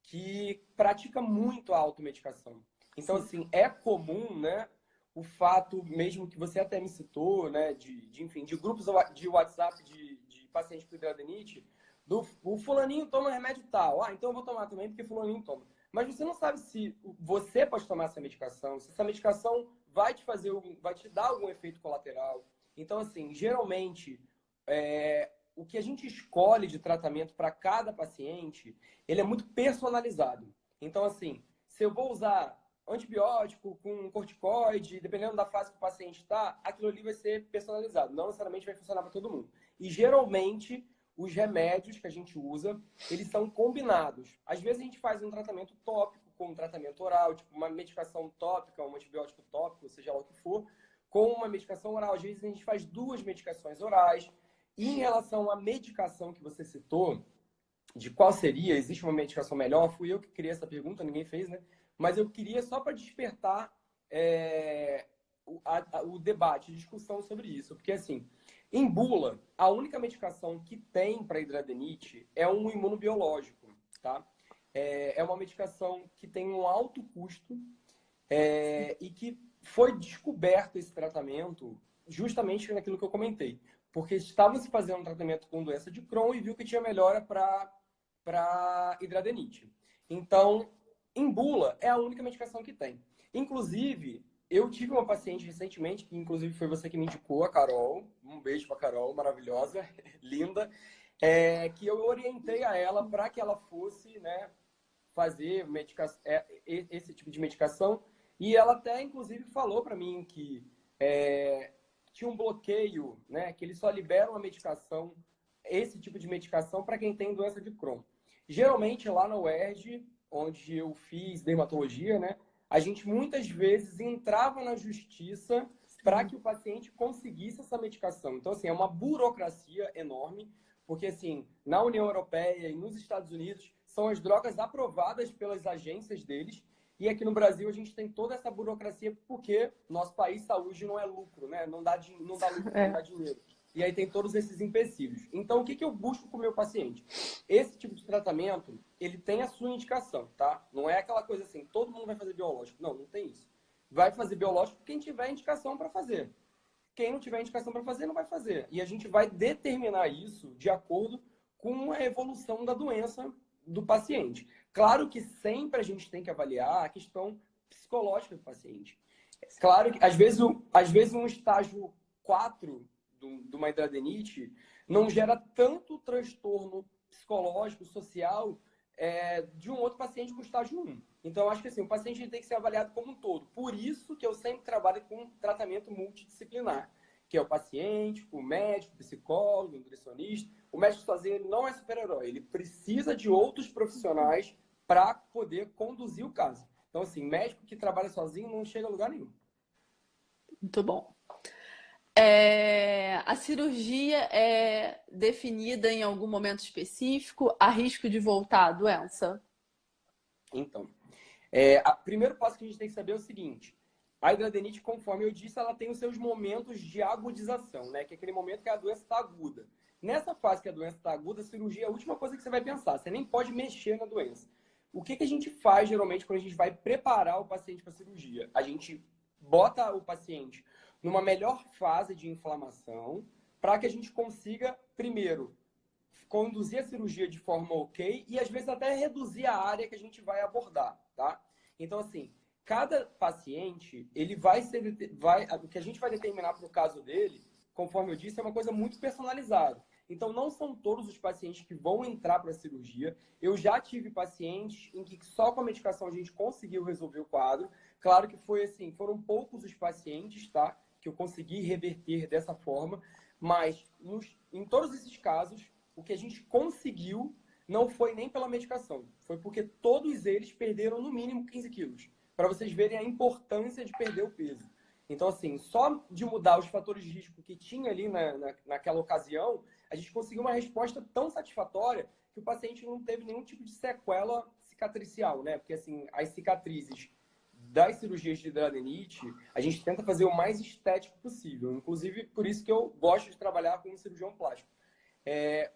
que pratica muito a automedicação. Então, Sim. assim, é comum, né? O fato mesmo que você até me citou, né? Enfim, de grupos de WhatsApp de pacientes com hidradeniite, o fulaninho toma remédio tal. Ah, então eu vou tomar também porque fulaninho toma. Mas você não sabe se você pode tomar essa medicação, se essa medicação vai te dar algum efeito colateral. Então, assim, geralmente, o que a gente escolhe de tratamento para cada paciente, ele é muito personalizado. Então, assim, se eu vou usar antibiótico com corticoide, dependendo da fase que o paciente está, aquilo ali vai ser personalizado. Não necessariamente vai funcionar para todo mundo. E, geralmente, os remédios que a gente usa, eles são combinados. Às vezes, a gente faz um tratamento tópico com um tratamento oral, tipo uma medicação tópica, um antibiótico tópico, seja lá o que for, com uma medicação oral. Às vezes, a gente faz duas medicações orais. E em relação à medicação que você citou, de qual seria, existe uma medicação melhor? Fui eu que criei essa pergunta, ninguém fez, né? Mas eu queria só para despertar o debate, a discussão sobre isso. Porque, assim, em bula, a única medicação que tem para hidradeniite é um imunobiológico, tá? É uma medicação que tem um alto custo e que foi descoberto esse tratamento justamente naquilo que eu comentei. Porque estavam se fazendo um tratamento com doença de Crohn e viu que tinha melhora para hidradeniite. Então, em bula, é a única medicação que tem. Inclusive, eu tive uma paciente recentemente, que inclusive foi você que me indicou, a Carol. Um beijo para a Carol, maravilhosa, linda. Que eu orientei a ela para que ela fosse, né, fazer esse tipo de medicação. E ela até, inclusive, falou para mim que tinha um bloqueio, né, que eles só liberam a medicação, esse tipo de medicação, para quem tem doença de Crohn. Geralmente, lá na UERJ, onde eu fiz dermatologia, né, a gente muitas vezes entrava na justiça para que o paciente conseguisse essa medicação. Então, assim, é uma burocracia enorme, porque, assim, na União Europeia e nos Estados Unidos, são as drogas aprovadas pelas agências deles, e aqui no Brasil a gente tem toda essa burocracia porque nosso país, saúde não é lucro, né? Não dá lucro, não dá dinheiro. E aí tem todos esses empecilhos. Então, o que eu busco com o meu paciente? Esse tipo de tratamento, ele tem a sua indicação, tá? Não é aquela coisa assim, todo mundo vai fazer biológico. Não, não tem isso. Vai fazer biológico quem tiver indicação para fazer. Quem não tiver indicação para fazer, não vai fazer. E a gente vai determinar isso de acordo com a evolução da doença do paciente. Claro que sempre a gente tem que avaliar a questão psicológica do paciente. Claro que, às vezes um estágio 4 de uma hidradeniite não gera tanto transtorno psicológico, social, de um outro paciente com estágio 1. Então, eu acho que assim, o paciente tem que ser avaliado como um todo. Por isso que eu sempre trabalho com tratamento multidisciplinar, que é o paciente, o médico, o psicólogo, o nutricionista. O médico sozinho ele não é super-herói, ele precisa de outros profissionais para poder conduzir o caso. Então, assim, médico que trabalha sozinho não chega a lugar nenhum. Muito bom. A cirurgia é definida em algum momento específico? Há risco de voltar à doença? Então, o primeiro passo que a gente tem que saber é o seguinte: a hidradeniite, conforme eu disse, ela tem os seus momentos de agudização, né? Que é aquele momento que a doença está aguda. Nessa fase que a doença está aguda, a cirurgia é a última coisa que você vai pensar. Você nem pode mexer na doença. O que a gente faz, geralmente, quando a gente vai preparar o paciente para a cirurgia? A gente bota o paciente numa melhor fase de inflamação para que a gente consiga, primeiro, conduzir a cirurgia de forma ok e, às vezes, até reduzir a área que a gente vai abordar, tá? Então, assim, cada paciente, ele o que a gente vai determinar para o caso dele, conforme eu disse, é uma coisa muito personalizada. Então, não são todos os pacientes que vão entrar para a cirurgia. Eu já tive pacientes em que só com a medicação a gente conseguiu resolver o quadro. Claro que foi assim, foram poucos os pacientes, tá? Que eu consegui reverter dessa forma. Mas, em todos esses casos, o que a gente conseguiu não foi nem pela medicação. Foi porque todos eles perderam no mínimo 15 quilos. Para vocês verem a importância de perder o peso. Então, assim, só de mudar os fatores de risco que tinha ali naquela ocasião, a gente conseguiu uma resposta tão satisfatória que o paciente não teve nenhum tipo de sequela cicatricial, né? Porque, assim, as cicatrizes das cirurgias de hidradeniite, a gente tenta fazer o mais estético possível. Inclusive, por isso que eu gosto de trabalhar como cirurgião plástico.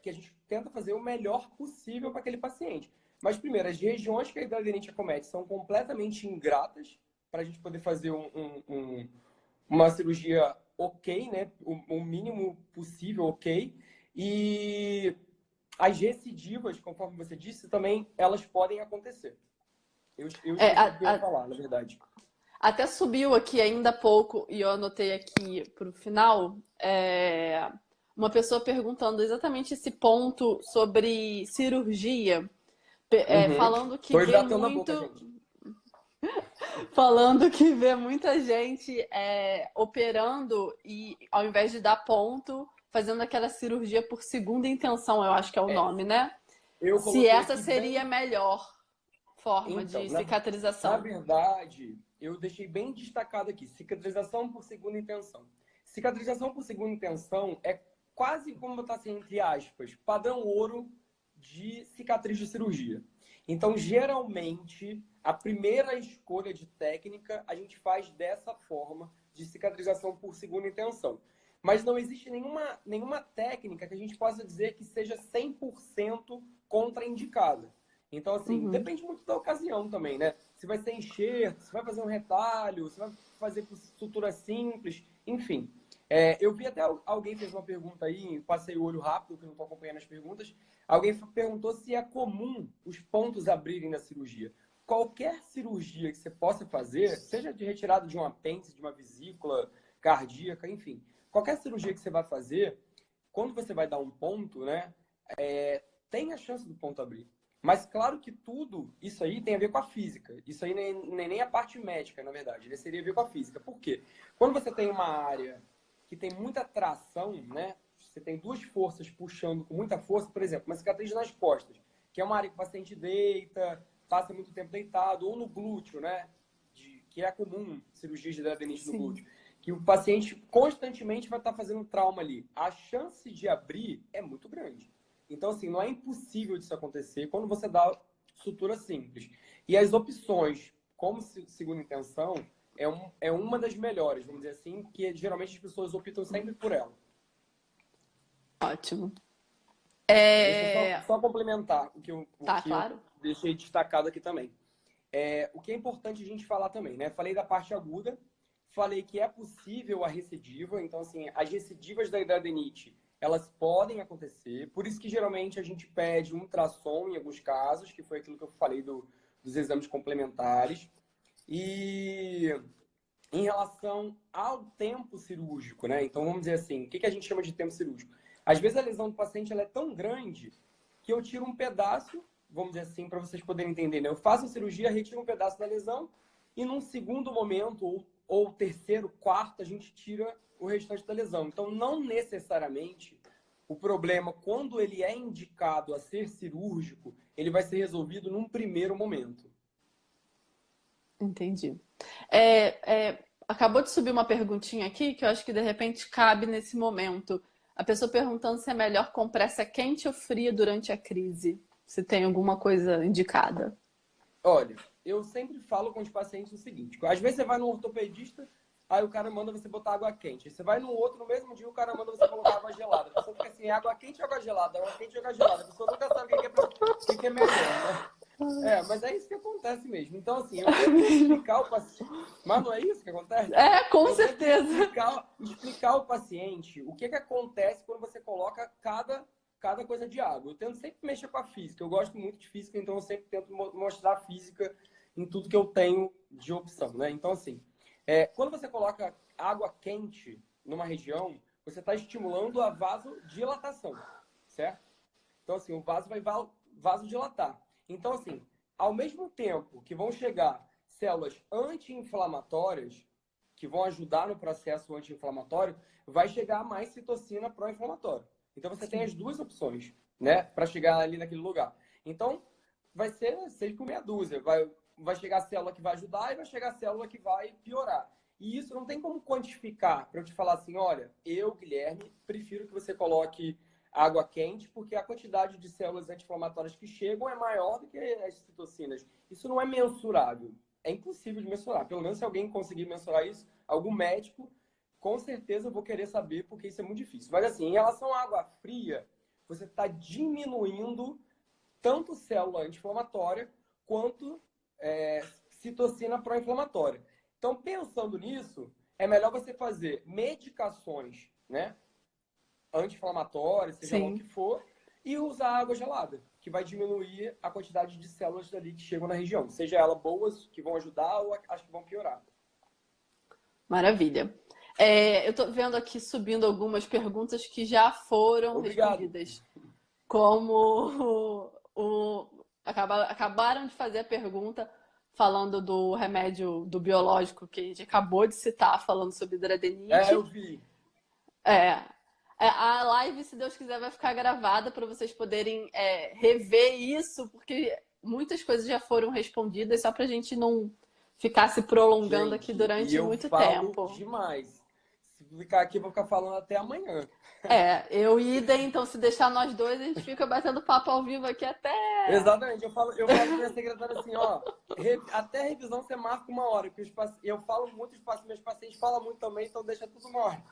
Que a gente tenta fazer o melhor possível para aquele paciente. Mas, primeiro, as regiões que a hidradeniite acomete são completamente ingratas para a gente poder fazer uma cirurgia ok, né? O mínimo possível ok. E as recidivas, conforme você disse, também elas podem acontecer. Eu esqueci o que eu ia falar, na verdade. Até subiu aqui ainda há pouco, e eu anotei aqui para o final, uma pessoa perguntando exatamente esse ponto sobre cirurgia, falando que Tô vê hidratando a boca, muito. gente. Falando que vê muita gente operando e ao invés de dar ponto, fazendo aquela cirurgia por segunda intenção, eu acho que é o nome, né? Eu Se coloquei essa aqui seria a bem... melhor forma Então, de na cicatrização. verdade, eu deixei bem destacado aqui, cicatrização por segunda intenção. Cicatrização por segunda intenção é quase como botar assim, entre aspas, padrão ouro de cicatriz de cirurgia. Então, geralmente, a primeira escolha de técnica a gente faz dessa forma de cicatrização por segunda intenção. Mas não existe nenhuma técnica que a gente possa dizer que seja 100% contraindicada. Então, assim, Uhum. depende muito da ocasião também, né? Se vai ser enxerto, se vai fazer um retalho, se vai fazer por sutura simples, enfim. Eu vi até alguém fez uma pergunta aí, passei o olho rápido, que não estou acompanhando as perguntas. Alguém perguntou se é comum os pontos abrirem na cirurgia. Qualquer cirurgia que você possa fazer, seja de retirada de um apêndice, de uma vesícula cardíaca, enfim. Qualquer cirurgia que você vai fazer, quando você vai dar um ponto, né, tem a chance do ponto abrir. Mas claro que tudo isso aí tem a ver com a física. Isso aí nem a parte médica, na verdade. Ele seria a ver com a física. Por quê? Quando você tem uma área que tem muita tração, né? Você tem duas forças puxando com muita força, por exemplo, uma cicatriz nas costas, que é uma área que o paciente deita, passa muito tempo deitado, ou no glúteo, né? Que é comum cirurgia de hidradeniite no glúteo. Que o paciente constantemente vai estar fazendo trauma ali. A chance de abrir é muito grande. Então, assim, não é impossível disso acontecer quando você dá sutura simples. E as opções, como segunda intenção, é uma das melhores, vamos dizer assim, que geralmente as pessoas optam sempre por ela. Ótimo. Deixa eu só complementar o que eu Claro. deixei destacado aqui também. O que é importante a gente falar também, né? Falei da parte aguda, falei que é possível a recidiva, então, assim, as recidivas da hidradeniite, elas podem acontecer, por isso que geralmente a gente pede um ultrassom em alguns casos, que foi aquilo que eu falei dos exames complementares. E em relação ao tempo cirúrgico, né? Então, vamos dizer assim, o que a gente chama de tempo cirúrgico? Às vezes a lesão do paciente ela é tão grande que eu tiro um pedaço, vamos dizer assim, para vocês poderem entender, né? Eu faço a cirurgia, retiro um pedaço da lesão e num segundo momento, ou terceiro, quarto, a gente tira o restante da lesão. Então, não necessariamente o problema, quando ele é indicado a ser cirúrgico, ele vai ser resolvido num primeiro momento. Entendi. Acabou de subir uma perguntinha aqui que eu acho que de repente cabe nesse momento. A pessoa perguntando se é melhor compressa quente ou fria durante a crise. Se tem alguma coisa indicada. Olha, eu sempre falo com os pacientes o seguinte: às vezes você vai no ortopedista, aí o cara manda você botar água quente. Você vai no outro, no mesmo dia, o cara manda você colocar água gelada. A pessoa fica assim, água quente ou água gelada? Água quente ou água gelada? A pessoa nunca sabe o que é melhor, né? Mas é isso que acontece mesmo. Então, assim, eu tento explicar o paciente. Mas não é isso que acontece? É, com Eu tento certeza. explicar ao paciente o que acontece quando você coloca cada coisa de água. Eu tento sempre mexer com a física. Eu gosto muito de física, então eu sempre tento mostrar a física em tudo que eu tenho de opção, né? Então, assim, quando você coloca água quente numa região, você está estimulando a vasodilatação, certo? Então, assim, o vaso vai vasodilatar. Então, assim, ao mesmo tempo que vão chegar células anti-inflamatórias, que vão ajudar no processo anti-inflamatório, vai chegar mais citocina pró-inflamatória. Então, você tem as duas opções, né, para chegar ali naquele lugar. Então, vai ser 6 por meia dúzia. Vai chegar a célula que vai ajudar e vai chegar a célula que vai piorar. E isso não tem como quantificar para eu te falar assim, olha, eu, Guilherme, prefiro que você coloque água quente, porque a quantidade de células anti-inflamatórias que chegam é maior do que as citocinas. Isso não é mensurável. É impossível de mensurar. Pelo menos se alguém conseguir mensurar isso, algum médico, com certeza eu vou querer saber, porque isso é muito difícil. Mas assim, em relação à água fria, você está diminuindo tanto célula anti-inflamatória quanto citocina pró-inflamatória. Então, pensando nisso, é melhor você fazer medicações, né, anti-inflamatórias, seja lá o que Sim. for, e usar água gelada, que vai diminuir a quantidade de células dali que chegam na região. Seja elas boas, que vão ajudar, ou as que vão piorar. Maravilha. Eu tô vendo aqui subindo algumas perguntas que já foram Obrigado. respondidas. Como acabaram de fazer a pergunta falando do remédio do biológico que a gente acabou de citar, falando sobre Eu dradenite. vi. É, a live, se Deus quiser, vai ficar gravada para vocês poderem rever isso, porque muitas coisas já foram respondidas, só para a gente não ficar se prolongando aqui Gente, e durante eu muito falo tempo. demais. Se ficar aqui, eu vou ficar falando até amanhã. Eu e Idem, então se deixar nós dois, a gente fica batendo papo ao vivo aqui até. Exatamente, eu falo com minha secretária assim, ó, até a revisão você marca uma hora, porque eu falo muito, meus pacientes falam muito também, então deixa tudo uma hora.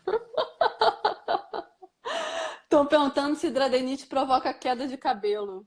Estão perguntando se dradenite provoca queda de cabelo.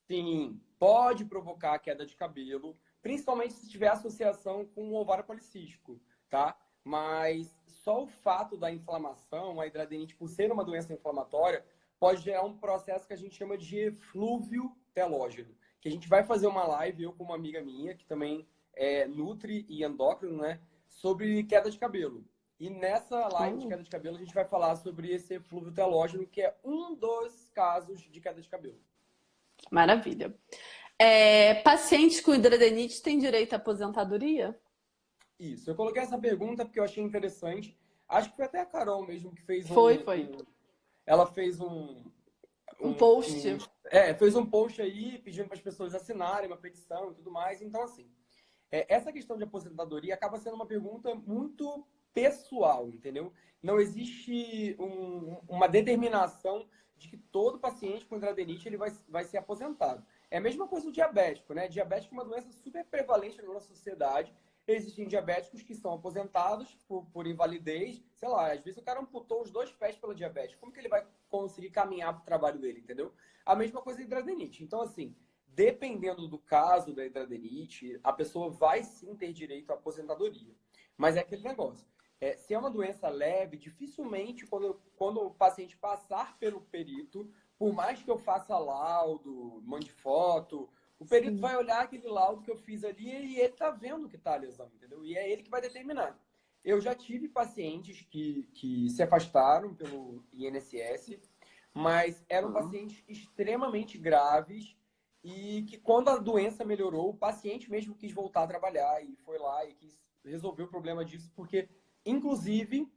Sim, pode provocar queda de cabelo, principalmente se tiver associação com o ovário policístico, tá? Mas só o fato da inflamação, a hidradenite, por ser uma doença inflamatória, pode gerar um processo que a gente chama de eflúvio telógeno, que a gente vai fazer uma live, eu com uma amiga minha, que também é nutri e endócrino, né, sobre queda de cabelo. E nessa live de queda de cabelo, a gente vai falar sobre esse eflúvio telógeno, que é um dos casos de queda de cabelo. Maravilha. Pacientes com hidradenite têm direito à aposentadoria? Isso, eu coloquei essa pergunta porque eu achei interessante. Acho que foi até a Carol mesmo que fez Foi. ela fez Um post. fez um post aí pedindo para as pessoas assinarem uma petição e tudo mais. Então, assim, essa questão de aposentadoria acaba sendo uma pergunta muito pessoal, entendeu? Não existe uma determinação de que todo paciente com hidradenite ele vai ser aposentado. É a mesma coisa do diabético, né? Diabético é uma doença super prevalente na nossa sociedade. Existem diabéticos que são aposentados por invalidez. Sei lá, às vezes o cara amputou os 2 pés pela diabetes. Como que ele vai conseguir caminhar para o trabalho dele, entendeu? A mesma coisa é a hidradenite. Então, assim, dependendo do caso da hidradenite, a pessoa vai sim ter direito à aposentadoria. Mas é aquele negócio. Se é uma doença leve, dificilmente, quando o paciente passar pelo perito, por mais que eu faça laudo, mande foto, o perito vai olhar aquele laudo que eu fiz ali e ele tá vendo que tá a lesão, entendeu? E é ele que vai determinar. Eu já tive pacientes que se afastaram pelo INSS, mas eram pacientes extremamente graves e que quando a doença melhorou, o paciente mesmo quis voltar a trabalhar e foi lá e quis resolver o problema disso, porque, inclusive,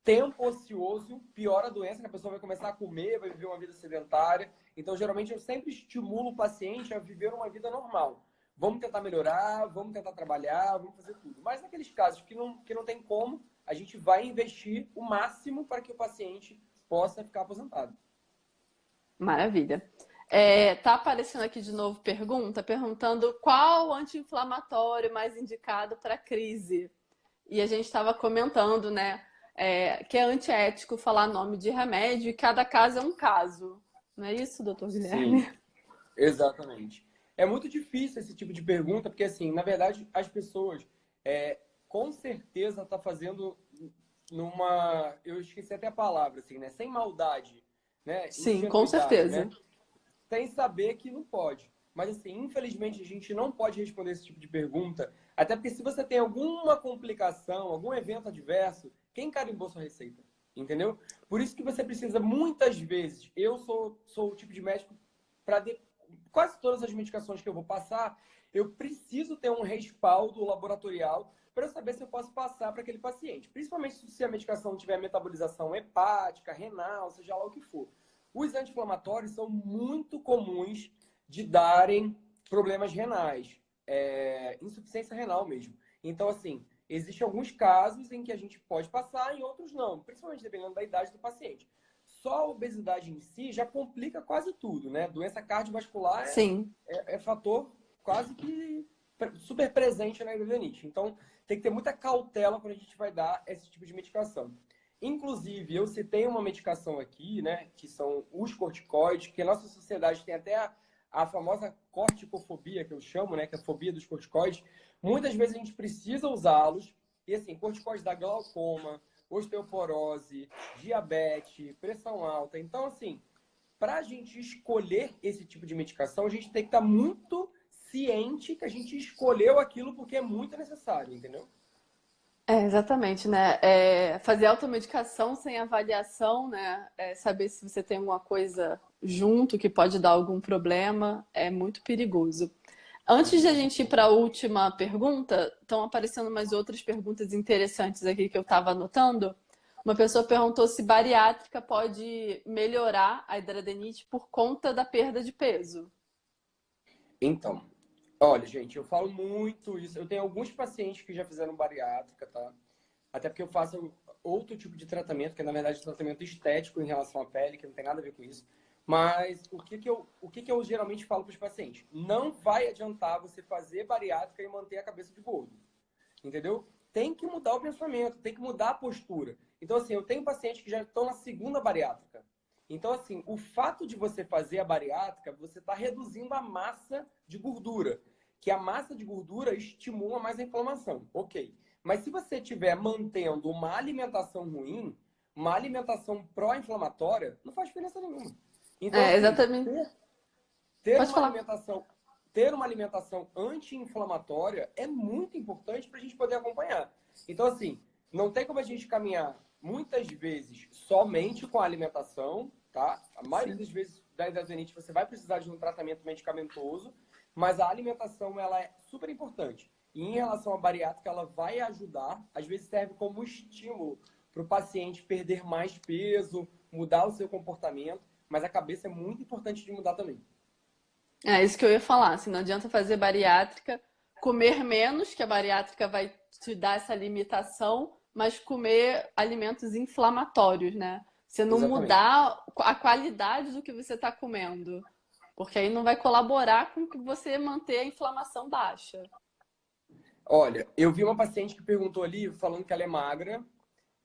tempo ocioso piora a doença, que a pessoa vai começar a comer, vai viver uma vida sedentária. Então, geralmente, eu sempre estimulo o paciente a viver uma vida normal. Vamos tentar melhorar, vamos tentar trabalhar, vamos fazer tudo. Mas naqueles casos que não tem como, a gente vai investir o máximo para que o paciente possa ficar aposentado. Maravilha. Tá aparecendo aqui de novo perguntando qual anti-inflamatório mais indicado para crise. E a gente estava comentando, né, que é antiético falar nome de remédio e cada caso é um caso. Não é isso, doutor Guilherme? Sim, exatamente. é muito difícil esse tipo de pergunta, porque, assim, na verdade, as pessoas com certeza tá fazendo numa... Eu esqueci até a palavra, assim, né? Sem maldade, né? Sim, com Ingenuidade, certeza. né? Sem saber que não pode. Mas, assim, infelizmente, a gente não pode responder esse tipo de pergunta, até porque se você tem alguma complicação, algum evento adverso, quem carimbou sua receita? Entendeu? Por isso que você precisa, muitas vezes, eu sou o tipo de médico, para quase todas as medicações que eu vou passar, eu preciso ter um respaldo laboratorial para eu saber se eu posso passar para aquele paciente. Principalmente se a medicação tiver metabolização hepática, renal, seja lá o que for. Os anti-inflamatórios são muito comuns de darem problemas renais, insuficiência renal mesmo. Então, assim, existem alguns casos em que a gente pode passar, em outros não, principalmente dependendo da idade do paciente. Só a obesidade em si já complica quase tudo, né? Doença cardiovascular Sim. é fator quase que super presente na hidrodenite. Então, tem que ter muita cautela quando a gente vai dar esse tipo de medicação. Inclusive, eu citei uma medicação aqui, né, que são os corticoides, que a nossa sociedade tem até a famosa corticofobia, que eu chamo, né, que é a fobia dos corticoides. Muitas vezes a gente precisa usá-los, e assim, corticoides da glaucoma, osteoporose, diabetes, pressão alta. Então, assim, para a gente escolher esse tipo de medicação, a gente tem que estar muito ciente que a gente escolheu aquilo porque é muito necessário, entendeu? Exatamente, né? Fazer automedicação sem avaliação, né? Saber se você tem alguma coisa junto que pode dar algum problema, é muito perigoso. Antes de a gente ir para a última pergunta, estão aparecendo mais outras perguntas interessantes aqui que eu estava anotando. Uma pessoa perguntou se bariátrica pode melhorar a hidradenite por conta da perda de peso. Então, olha, gente, eu falo muito isso. Eu tenho alguns pacientes que já fizeram bariátrica, tá? Até porque eu faço outro tipo de tratamento, que é, na verdade, tratamento estético em relação à pele, que não tem nada a ver com isso. Mas o que que eu geralmente falo para os pacientes? Não vai adiantar você fazer bariátrica e manter a cabeça de gordo. Entendeu? Tem que mudar o pensamento, tem que mudar a postura. Então, assim, eu tenho pacientes que já estão na segunda bariátrica. Então, assim, o fato de você fazer a bariátrica, você está reduzindo a massa de gordura. Que a massa de gordura estimula mais a inflamação. Ok. Mas se você estiver mantendo uma alimentação ruim, uma alimentação pró-inflamatória, não faz diferença nenhuma. Então, assim, Exatamente. ter Pode uma falar. alimentação, ter uma alimentação anti-inflamatória é muito importante para a gente poder acompanhar. Então, assim, não tem como a gente caminhar muitas vezes somente com a alimentação, tá? A maioria Sim. das vezes da hidradeniite você vai precisar de um tratamento medicamentoso, mas a alimentação ela é super importante. E em relação à bariátrica, ela vai ajudar, às vezes serve como estímulo para o paciente perder mais peso, mudar o seu comportamento, mas a cabeça é muito importante de mudar também. É isso que eu ia falar. Assim, não adianta fazer bariátrica, comer menos, que a bariátrica vai te dar essa limitação, mas comer alimentos inflamatórios, né? Você não Exatamente. mudar a qualidade do que você está comendo, porque aí não vai colaborar com que você manter a inflamação baixa. Olha, eu vi uma paciente que perguntou ali, falando que ela é magra,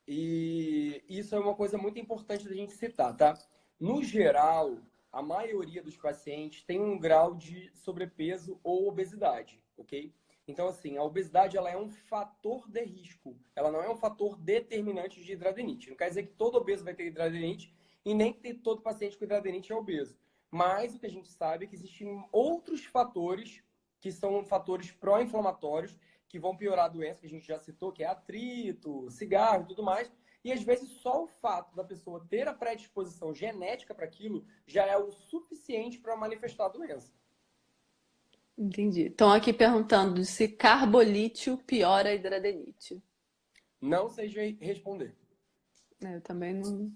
e isso é uma coisa muito importante da gente citar, tá? No geral, a maioria dos pacientes tem um grau de sobrepeso ou obesidade, ok? Então, assim, a obesidade ela é um fator de risco, ela não é um fator determinante de hidradeniite. Não quer dizer que todo obeso vai ter hidradeniite e nem que todo paciente com hidradeniite é obeso. Mas o que a gente sabe é que existem outros fatores que são fatores pró-inflamatórios que vão piorar a doença que a gente já citou, que é atrito, cigarro e tudo mais. E às vezes só o fato da pessoa ter a predisposição genética para aquilo já é o suficiente para manifestar a doença. Entendi. Estão aqui perguntando se carbolítio piora a hidradenite. Não sei responder. Eu também não.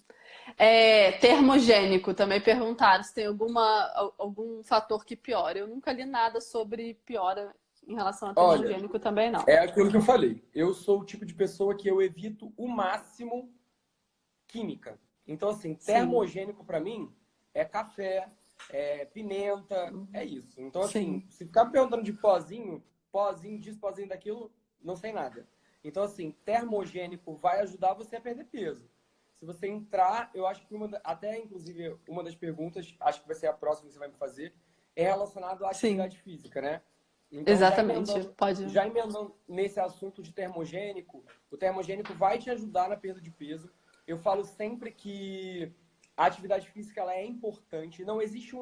Termogênico, também perguntaram se tem algum fator que piora. Eu nunca li nada sobre piora em relação a Olha, termogênico também, não. é aquilo que eu falei. Eu sou o tipo de pessoa que eu evito o máximo química. Então, assim, Sim, termogênico para mim é café, é pimenta, é isso. Então, assim, sim. se ficar me perguntando de pozinho, pozinho disso, pozinho daquilo, não sei nada. Então, assim, termogênico vai ajudar você a perder peso. Se você entrar, eu acho que até inclusive uma das perguntas, acho que vai ser a próxima que você vai me fazer, é relacionado à Sim, atividade física, né? Então, exatamente. Pode. já emendando nesse assunto de termogênico, o termogênico vai te ajudar na perda de peso. Eu falo sempre que a atividade física ela é importante. Não existe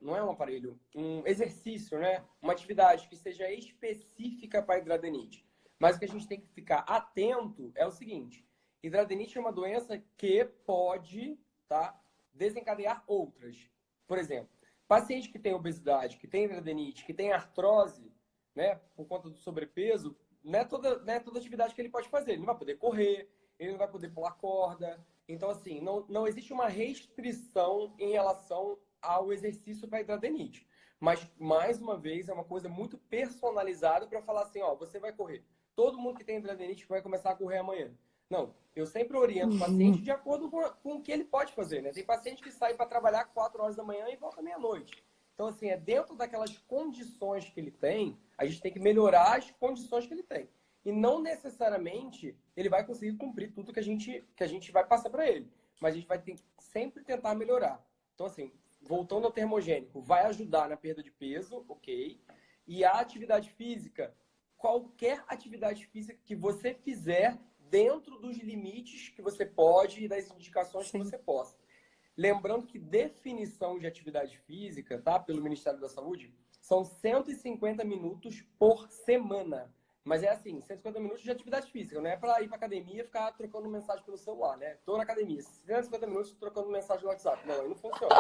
não é um aparelho, um exercício, né? Uma atividade que seja específica para hidradeniite. Mas o que a gente tem que ficar atento é o seguinte: hidradeniite é uma doença que pode, tá, desencadear outras. Por exemplo, paciente que tem obesidade, que tem hidradeniite, que tem artrose, né, por conta do sobrepeso, não é toda atividade que ele pode fazer. Ele não vai poder correr, ele não vai poder pular corda. Então, assim, não existe uma restrição em relação ao exercício para hidradeniite. Mas, mais uma vez, é uma coisa muito personalizada para falar assim, ó, você vai correr. Todo mundo que tem hidradeniite vai começar a correr amanhã. Não, eu sempre oriento o paciente de acordo com o que ele pode fazer, né? Tem paciente que sai para trabalhar 4 horas da manhã e volta meia-noite. Então, assim, é dentro daquelas condições que ele tem, a gente tem que melhorar as condições que ele tem. E não necessariamente ele vai conseguir cumprir tudo que a gente vai passar para ele. Mas a gente vai ter que sempre tentar melhorar. Então, assim, voltando ao termogênico, vai ajudar na perda de peso, ok? E a atividade física, qualquer atividade física que você fizer dentro dos limites que você pode e das indicações que Sim. você possa. Lembrando que definição de atividade física, tá? Pelo Ministério da Saúde, são 150 minutos por semana. Mas é assim, 150 minutos de atividade física, não é para ir para academia e ficar trocando mensagem pelo celular, né? Tô na academia, 150 minutos trocando mensagem no WhatsApp. Não, aí não funciona.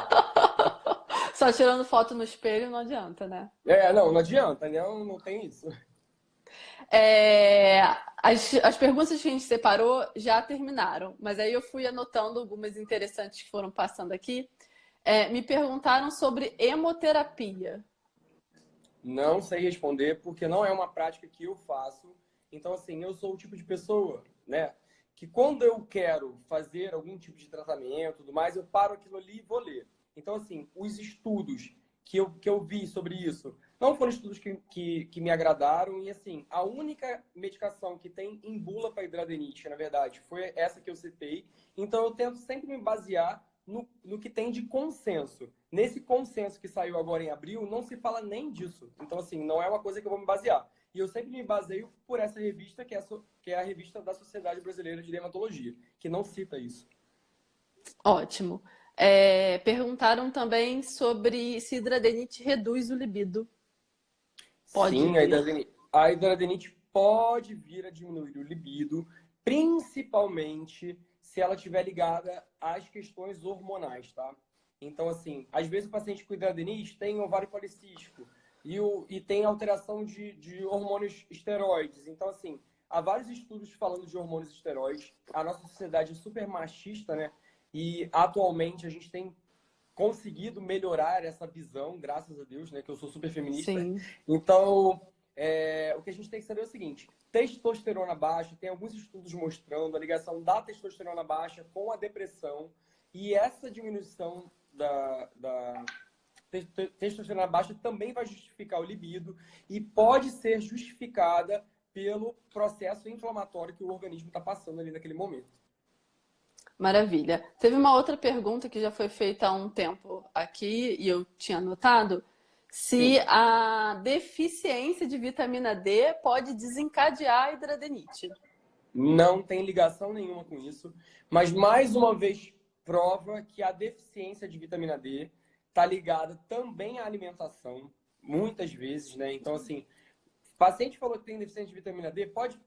Só tirando foto no espelho não adianta, né? Não adianta, não tem isso. É, as perguntas que a gente separou já terminaram, mas aí eu fui anotando algumas interessantes que foram passando aqui. Me perguntaram sobre hemoterapia. Não sei responder porque não é uma prática que eu faço. Então, assim, eu sou o tipo de pessoa, né, que quando eu quero fazer algum tipo de tratamento, tudo mais, eu paro aquilo ali e vou ler. Então, assim, os estudos que eu vi sobre isso não foram estudos que me agradaram. E, assim, a única medicação que tem em bula para hidradeniite, na verdade, foi essa que eu citei. Então, eu tento sempre me basear no que tem de consenso. Nesse consenso que saiu agora em abril, não se fala nem disso. Então, assim, não é uma coisa que eu vou me basear. E eu sempre me baseio por essa revista, que é a revista da Sociedade Brasileira de Dermatologia, que não cita isso. Ótimo. Perguntaram também sobre se hidradeniite reduz o libido. Pode Sim, vir. a hidradeniite pode vir a diminuir o libido, principalmente se ela estiver ligada às questões hormonais, tá? Então, assim, às vezes o paciente com hidradeniite tem ovário policístico e tem alteração de hormônios esteroides. Então, assim, há vários estudos falando de hormônios esteroides. A nossa sociedade é super machista, né? E atualmente a gente tem conseguido melhorar essa visão, graças a Deus, né? Que eu sou super feminista. Sim, Então, o que a gente tem que saber é o seguinte: testosterona baixa, tem alguns estudos mostrando a ligação da testosterona baixa com a depressão, e essa diminuição da testosterona baixa também vai justificar o libido e pode ser justificada pelo processo inflamatório que o organismo está passando ali naquele momento. maravilha. Teve uma outra pergunta que já foi feita há um tempo aqui e eu tinha anotado se Sim, a deficiência de vitamina D pode desencadear a hidradeniite. não tem ligação nenhuma com isso, mas mais uma vez prova que a deficiência de vitamina D está ligada também à alimentação, muitas vezes, né? Então, assim, o paciente falou que tem deficiência de vitamina D, pode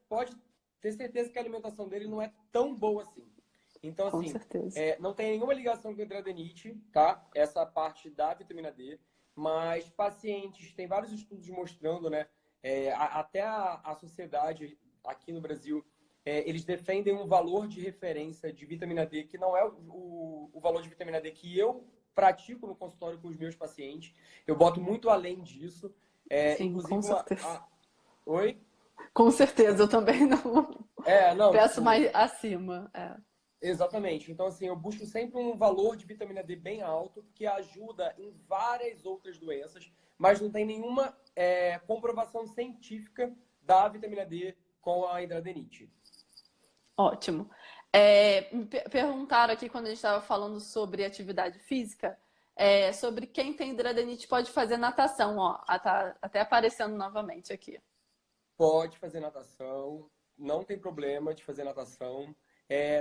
ter certeza que a alimentação dele não é tão boa assim. Então, Com assim, certeza. não tem nenhuma ligação com a hidradeniite, tá? Essa parte da vitamina D, mas pacientes, tem vários estudos mostrando, né? Até a sociedade aqui no Brasil, eles defendem um valor de referência de vitamina D que não é o valor de vitamina D que eu pratico no consultório com os meus pacientes. Eu boto muito além disso. Sim, com Inclusive, certeza. Oi? Com certeza, eu também não Não, peço tipo, mais acima. exatamente. Então, assim, eu busco sempre um valor de vitamina D bem alto, que ajuda em várias outras doenças, mas não tem nenhuma comprovação científica da vitamina D com a hidradeniite. Ótimo. Me perguntaram aqui quando a gente estava falando sobre atividade física, sobre quem tem hidradeniite pode fazer natação, ó. Tá até aparecendo novamente aqui. Pode fazer natação, não tem problema de fazer natação.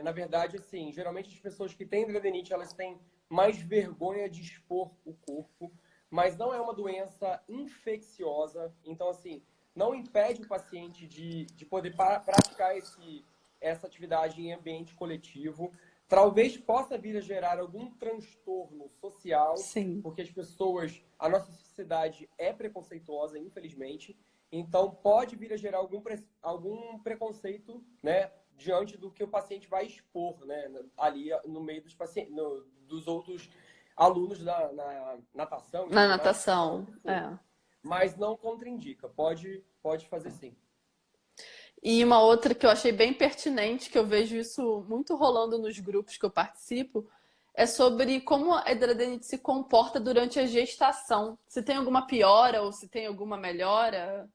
Na verdade, assim, geralmente as pessoas que têm hidradeniite, elas têm mais vergonha de expor o corpo, mas não é uma doença infecciosa. Então, assim, não impede o paciente de poder praticar essa atividade em ambiente coletivo. Talvez possa vir a gerar algum transtorno social, Sim. porque a nossa sociedade é preconceituosa, infelizmente. Então, pode vir a gerar algum preconceito, né, diante do que o paciente vai expor, né, ali no meio dos pacientes, dos outros alunos na natação, Na ginástica, natação, é. mas não contraindica. Pode fazer sim. E uma outra que eu achei bem pertinente, que eu vejo isso muito rolando nos grupos que eu participo, é sobre como a hidradeniite se comporta durante a gestação. Se tem alguma piora ou se tem alguma melhora?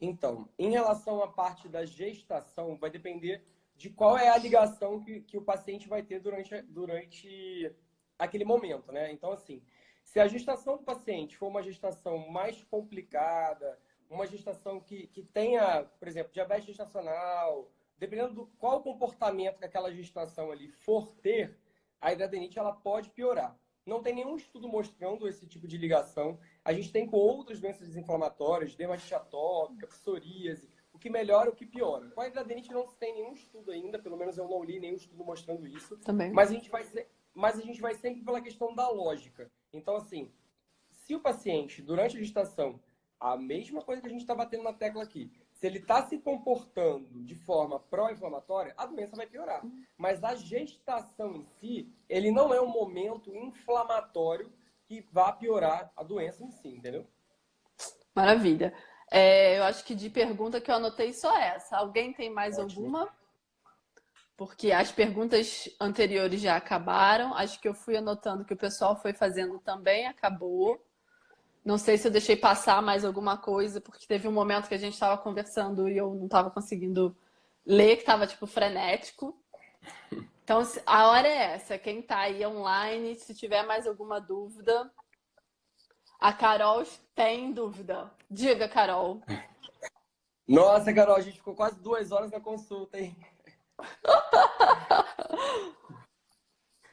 Então, em relação à parte da gestação, vai depender de qual é a ligação que o paciente vai ter durante aquele momento, né? Então, assim, se a gestação do paciente for uma gestação mais complicada, uma gestação que tenha, por exemplo, diabetes gestacional, dependendo do qual comportamento que aquela gestação ali for ter, a hidradeniite ela pode piorar. Não tem nenhum estudo mostrando esse tipo de ligação. A gente tem com outras doenças desinflamatórias, dermatite atópica, psoríase, o que melhora, o que piora. Com a hidradeniite não se tem nenhum estudo ainda, pelo menos eu não li nenhum estudo mostrando isso. Também. Mas a gente vai sempre pela questão da lógica. Então, assim, se o paciente, durante a gestação, a mesma coisa que a gente está batendo na tecla aqui, se ele está se comportando de forma pró-inflamatória, a doença vai piorar. Mas a gestação em si, ele não é um momento inflamatório que vá piorar a doença em si, entendeu? Maravilha. Eu acho que de pergunta que eu anotei só essa. Alguém tem mais Ótimo. alguma? Porque as perguntas anteriores já acabaram. Acho que eu fui anotando que o pessoal foi fazendo também, acabou. Não sei se eu deixei passar mais alguma coisa, porque teve um momento que a gente estava conversando e eu não estava conseguindo ler, que estava tipo frenético. Então, a hora é essa. Quem está aí online, se tiver mais alguma dúvida, a Carol tem dúvida. Diga, Carol. Nossa, Carol, a gente ficou quase 2 horas na consulta, hein?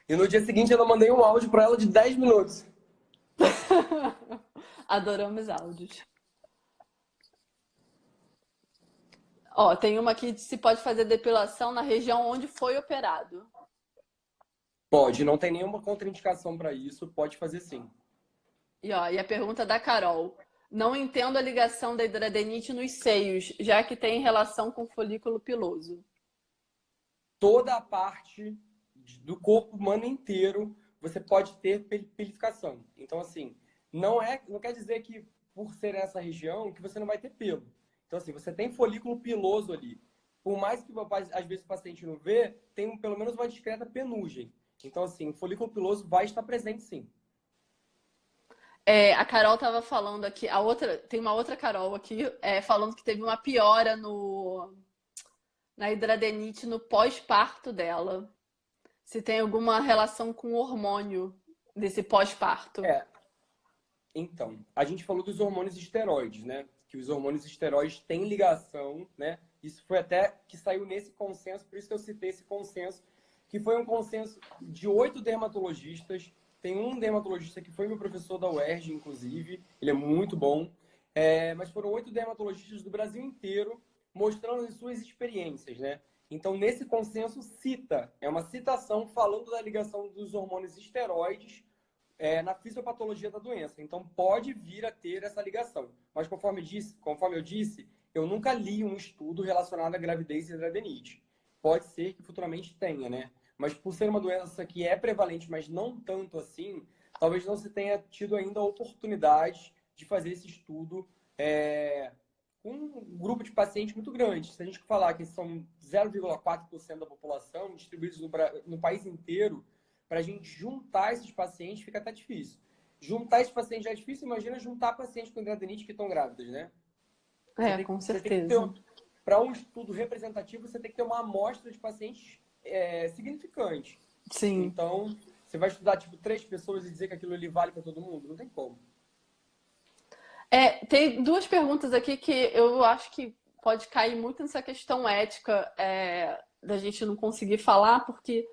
E no dia seguinte eu mandei um áudio para ela de 10 minutos. Adoramos áudios. Ó, tem uma aqui de se pode fazer depilação na região onde foi operado. Pode, não tem nenhuma contraindicação para isso, pode fazer sim. E a pergunta da Carol. Não entendo a ligação da hidradeniite nos seios, já que tem relação com folículo piloso. Toda a parte do corpo humano inteiro você pode ter pelificação. Então, assim, não quer dizer que por ser essa região que você não vai ter pelo. Então, assim, você tem folículo piloso ali. Por mais que às vezes o paciente não vê, tem pelo menos uma discreta penugem. Então, assim, o folículo piloso vai estar presente sim. A Carol estava falando aqui, tem uma outra Carol aqui, falando que teve uma piora na hidradeniite no pós-parto dela. Se tem alguma relação com o hormônio desse pós-parto. Então, a gente falou dos hormônios esteroides, né? Que os hormônios esteroides têm ligação, né? Isso foi até que saiu nesse consenso, por isso que eu citei esse consenso, que foi um consenso de 8 dermatologistas. Tem um dermatologista que foi meu professor da UERJ, inclusive, ele é muito bom. Mas foram 8 dermatologistas do Brasil inteiro mostrando as suas experiências, né? Então, nesse consenso, é uma citação falando da ligação dos hormônios esteroides na fisiopatologia da doença. Então, pode vir a ter essa ligação. Mas, conforme eu disse, eu nunca li um estudo relacionado à gravidez e hidradeniite. Pode ser que futuramente tenha, né? Mas por ser uma doença que é prevalente, mas não tanto assim, talvez não se tenha tido ainda a oportunidade de fazer esse estudo com um grupo de pacientes muito grande. Se a gente falar que são 0,4% da população distribuídos no país inteiro, para a gente juntar esses pacientes fica até difícil. Juntar esses pacientes já é difícil, imagina juntar pacientes com hidradeniite que estão grávidas, né? Com certeza. Para um estudo representativo, você tem que ter uma amostra de pacientes significante. Sim. Então, Você vai estudar, tipo, 3 pessoas e dizer que aquilo ali vale para todo mundo? Não tem como. Tem duas perguntas aqui que eu acho que pode cair muito nessa questão ética, da gente não conseguir falar, porque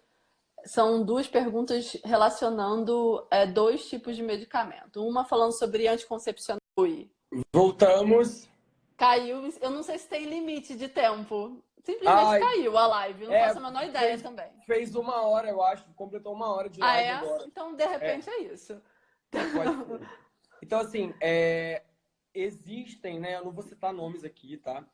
são duas perguntas relacionando dois tipos de medicamento. Uma falando sobre anticoncepcional. Ui, Voltamos. caiu, eu não sei se tem limite de tempo. Simplesmente Ai, caiu a live, eu não é, faço a menor ideia fez, também. fez 1 hora, eu acho. Completou 1 hora de Ah, live é? agora. Então, de É, repente, é isso. pode ser. Então, assim, existem, né? Eu não vou citar nomes aqui, tá?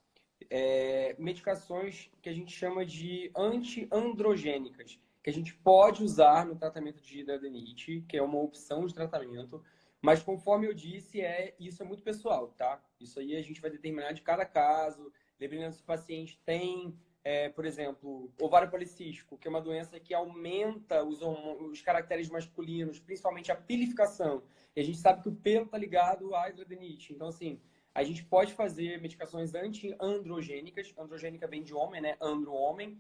Medicações que a gente chama de antiandrogênicas, que a gente pode usar no tratamento de hidradeniite, que é uma opção de tratamento, mas conforme eu disse, isso é muito pessoal, tá? Isso aí a gente vai determinar de cada caso, lembrando se o paciente tem, por exemplo, ovário policístico, que é uma doença que aumenta os caracteres masculinos, principalmente a pilificação. E a gente sabe que o pelo está ligado à hidradeniite. Então, assim, a gente pode fazer medicações anti-androgênicas, androgênica vem de homem, né? Andro-homem,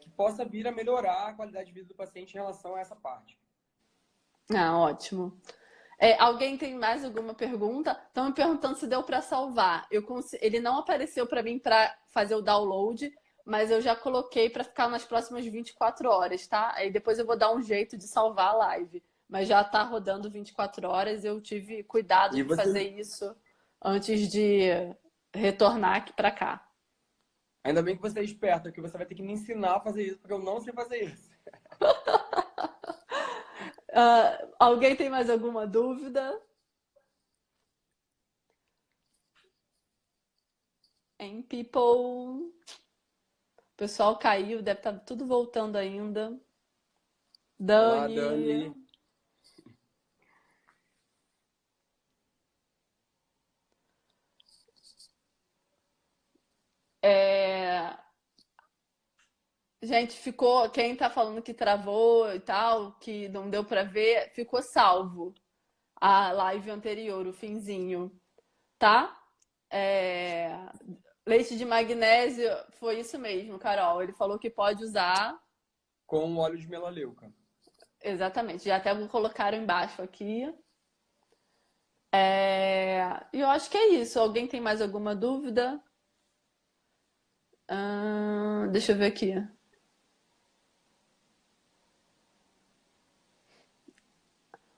que possa vir a melhorar a qualidade de vida do paciente em relação a essa parte. Ah, ótimo. Alguém tem mais alguma pergunta? Estão me perguntando se deu para salvar. Ele não apareceu para mim para fazer o download, mas eu já coloquei para ficar nas próximas 24 horas, tá? Aí depois eu vou dar um jeito de salvar a live. Mas já está rodando 24 horas. Eu tive cuidado E de você, fazer isso antes de retornar aqui para cá. ainda bem que você é esperto, que você vai ter que me ensinar a fazer isso, porque eu não sei fazer isso. Alguém tem mais alguma dúvida? Hein, people? O pessoal caiu, deve estar tudo voltando ainda. Olá, Dani. Dani. É... Gente, ficou. Quem tá falando que travou e tal, que não deu pra ver, ficou salvo a live anterior, o finzinho, tá? É, Leite de magnésio, foi isso mesmo, Carol. Ele falou que pode usar. Com óleo de melaleuca. Exatamente. Já até vou colocar embaixo aqui. E eu acho que é isso. Alguém tem mais alguma dúvida? Deixa eu ver aqui.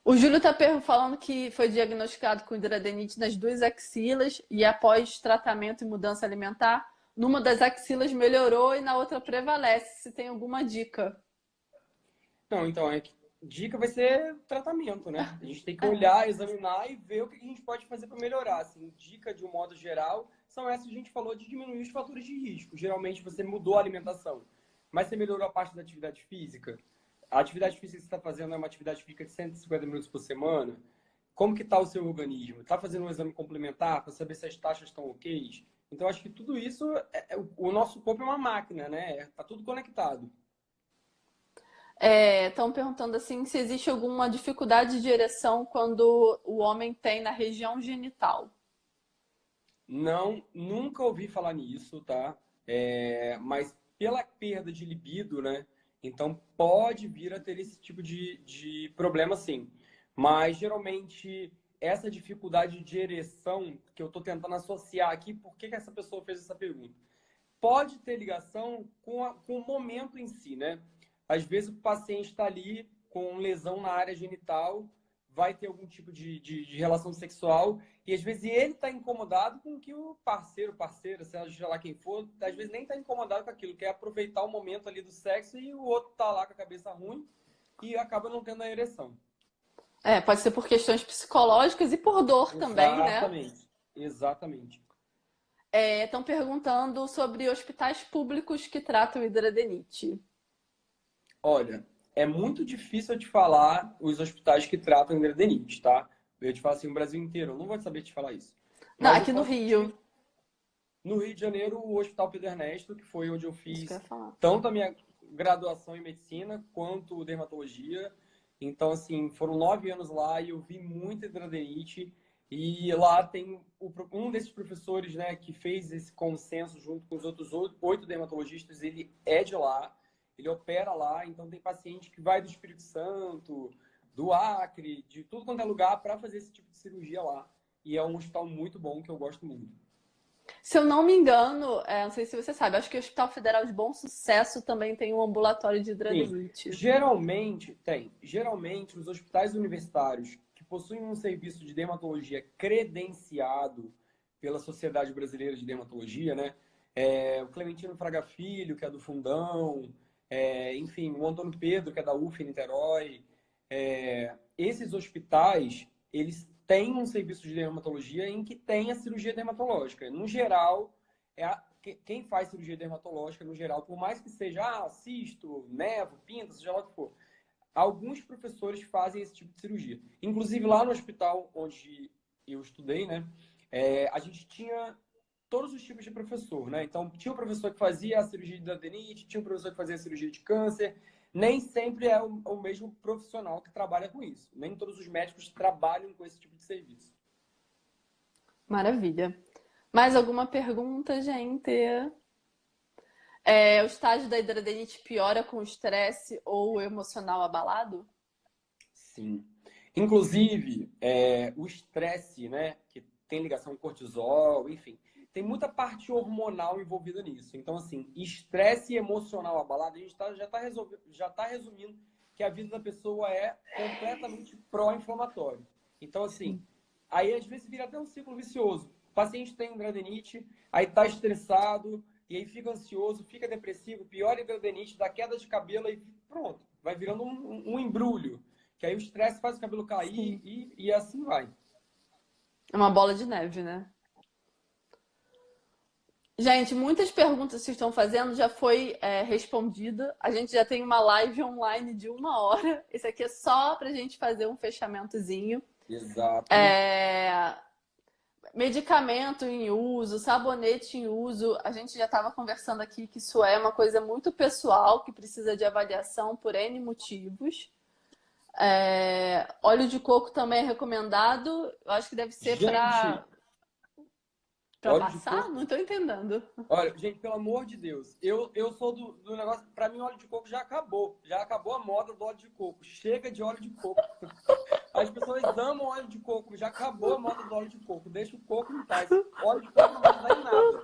O Júlio tá falando que foi diagnosticado com hidradeniite nas duas axilas e após tratamento e mudança alimentar, numa das axilas melhorou e na outra prevalece. Se tem alguma dica? Não, então, dica vai ser tratamento, né? A gente tem que É. olhar, examinar e ver o que a gente pode fazer para melhorar. Assim, dica de um modo geral são essas que a gente falou de diminuir os fatores de risco. Geralmente você mudou a alimentação, mas você melhorou a parte da atividade física. A atividade física que você está fazendo é uma atividade física de 150 minutos por semana. Como que está o seu organismo? Está fazendo um exame complementar para saber se as taxas estão ok? Então, acho que tudo isso, o nosso corpo é uma máquina, né? Está tudo conectado. Estão perguntando assim se existe alguma dificuldade de ereção quando o homem tem na região genital. Não, nunca ouvi falar nisso, tá? Mas pela perda de libido, né? Então pode vir a ter esse tipo de problema, sim. Mas geralmente essa dificuldade de ereção que eu estou tentando associar aqui, por que essa pessoa fez essa pergunta? Pode ter ligação com o momento em si, né? Às vezes o paciente está ali com lesão na área genital, vai ter algum tipo de relação sexual, e às vezes ele está incomodado com que o parceiro, parceira, seja lá quem for, às vezes nem está incomodado com aquilo, quer aproveitar o momento ali do sexo e o outro está lá com a cabeça ruim e acaba não tendo a ereção. Pode ser por questões psicológicas e por dor também, né? Exatamente, exatamente. Estão perguntando sobre hospitais públicos que tratam hidradeniite. Olha, é muito difícil eu te falar os hospitais que tratam hidradenites, tá? Eu te falo assim, o Brasil inteiro, eu não vou saber te falar isso. Não, Mas eu aqui no posso te... Rio. No Rio de Janeiro, o Hospital Pedro Ernesto, que foi onde eu Isso que eu fiz ia falar. tanto a minha graduação em medicina quanto dermatologia. Então, assim, foram 9 anos lá e eu vi muita hidradeniite. E lá tem um desses professores, né, que fez esse consenso junto com os outros 8 dermatologistas, ele é de lá. ele opera lá, então tem paciente que vai do Espírito Santo, do Acre, de tudo quanto é lugar para fazer esse tipo de cirurgia lá. E é um hospital muito bom que eu gosto muito. Se eu não me engano, não sei se você sabe, acho que o Hospital Federal de Bom Sucesso também tem um ambulatório de Sim, hidrodenite. geralmente os hospitais universitários que possuem um serviço de dermatologia credenciado pela Sociedade Brasileira de Dermatologia, né? O Clementino Fraga Filho, que é do Fundão, enfim, o Antônio Pedro, que é da UF Niterói. Esses hospitais, eles têm um serviço de dermatologia em que tem a cirurgia dermatológica. No geral, quem faz cirurgia dermatológica, no geral, por mais que seja cisto, nevo, pinta, seja lá o que for, alguns professores fazem esse tipo de cirurgia. Inclusive, lá no hospital onde eu estudei, né, a gente tinha todos os tipos de professor, né? Então, tinha o professor que fazia a cirurgia de adenite, tinha o professor que fazia a cirurgia de câncer. Nem sempre é o mesmo profissional que trabalha com isso. Nem todos os médicos trabalham com esse tipo de serviço. Maravilha. Mais alguma pergunta, gente? O estágio da hidradeniite piora com o estresse ou o emocional abalado? Sim. Inclusive, o estresse, né, que tem ligação com cortisol, enfim, tem muita parte hormonal envolvida nisso. Então, assim, estresse emocional abalado, a gente já tá resumindo que a vida da pessoa é completamente pró-inflamatória. Então, assim, aí às vezes vira até um ciclo vicioso. O paciente tem hidradeniite, aí tá estressado, e aí fica ansioso, fica depressivo, piora a hidradeniite, dá queda de cabelo e pronto, vai virando um embrulho. Que aí o estresse faz o cabelo cair Sim. e assim vai. É uma bola de neve, né? Gente, muitas perguntas que vocês estão fazendo já foi respondida. A gente já tem uma live online de 1 hora. Esse aqui é só para a gente fazer um fechamentozinho. Exato. Medicamento em uso, sabonete em uso, a gente já estava conversando aqui que isso é uma coisa muito pessoal, que precisa de avaliação por N motivos. Óleo de coco também é recomendado. Eu acho que deve ser Gente, para óleo de passar? coco. Não estou entendendo. Olha, gente, pelo amor de Deus, eu sou do negócio. Pra mim, óleo de coco já acabou. Já acabou a moda do óleo de coco. Chega de óleo de coco. As pessoas amam óleo de coco. Já acabou a moda do óleo de coco. Deixa o coco em paz. Óleo de coco não vai ajudar em nada.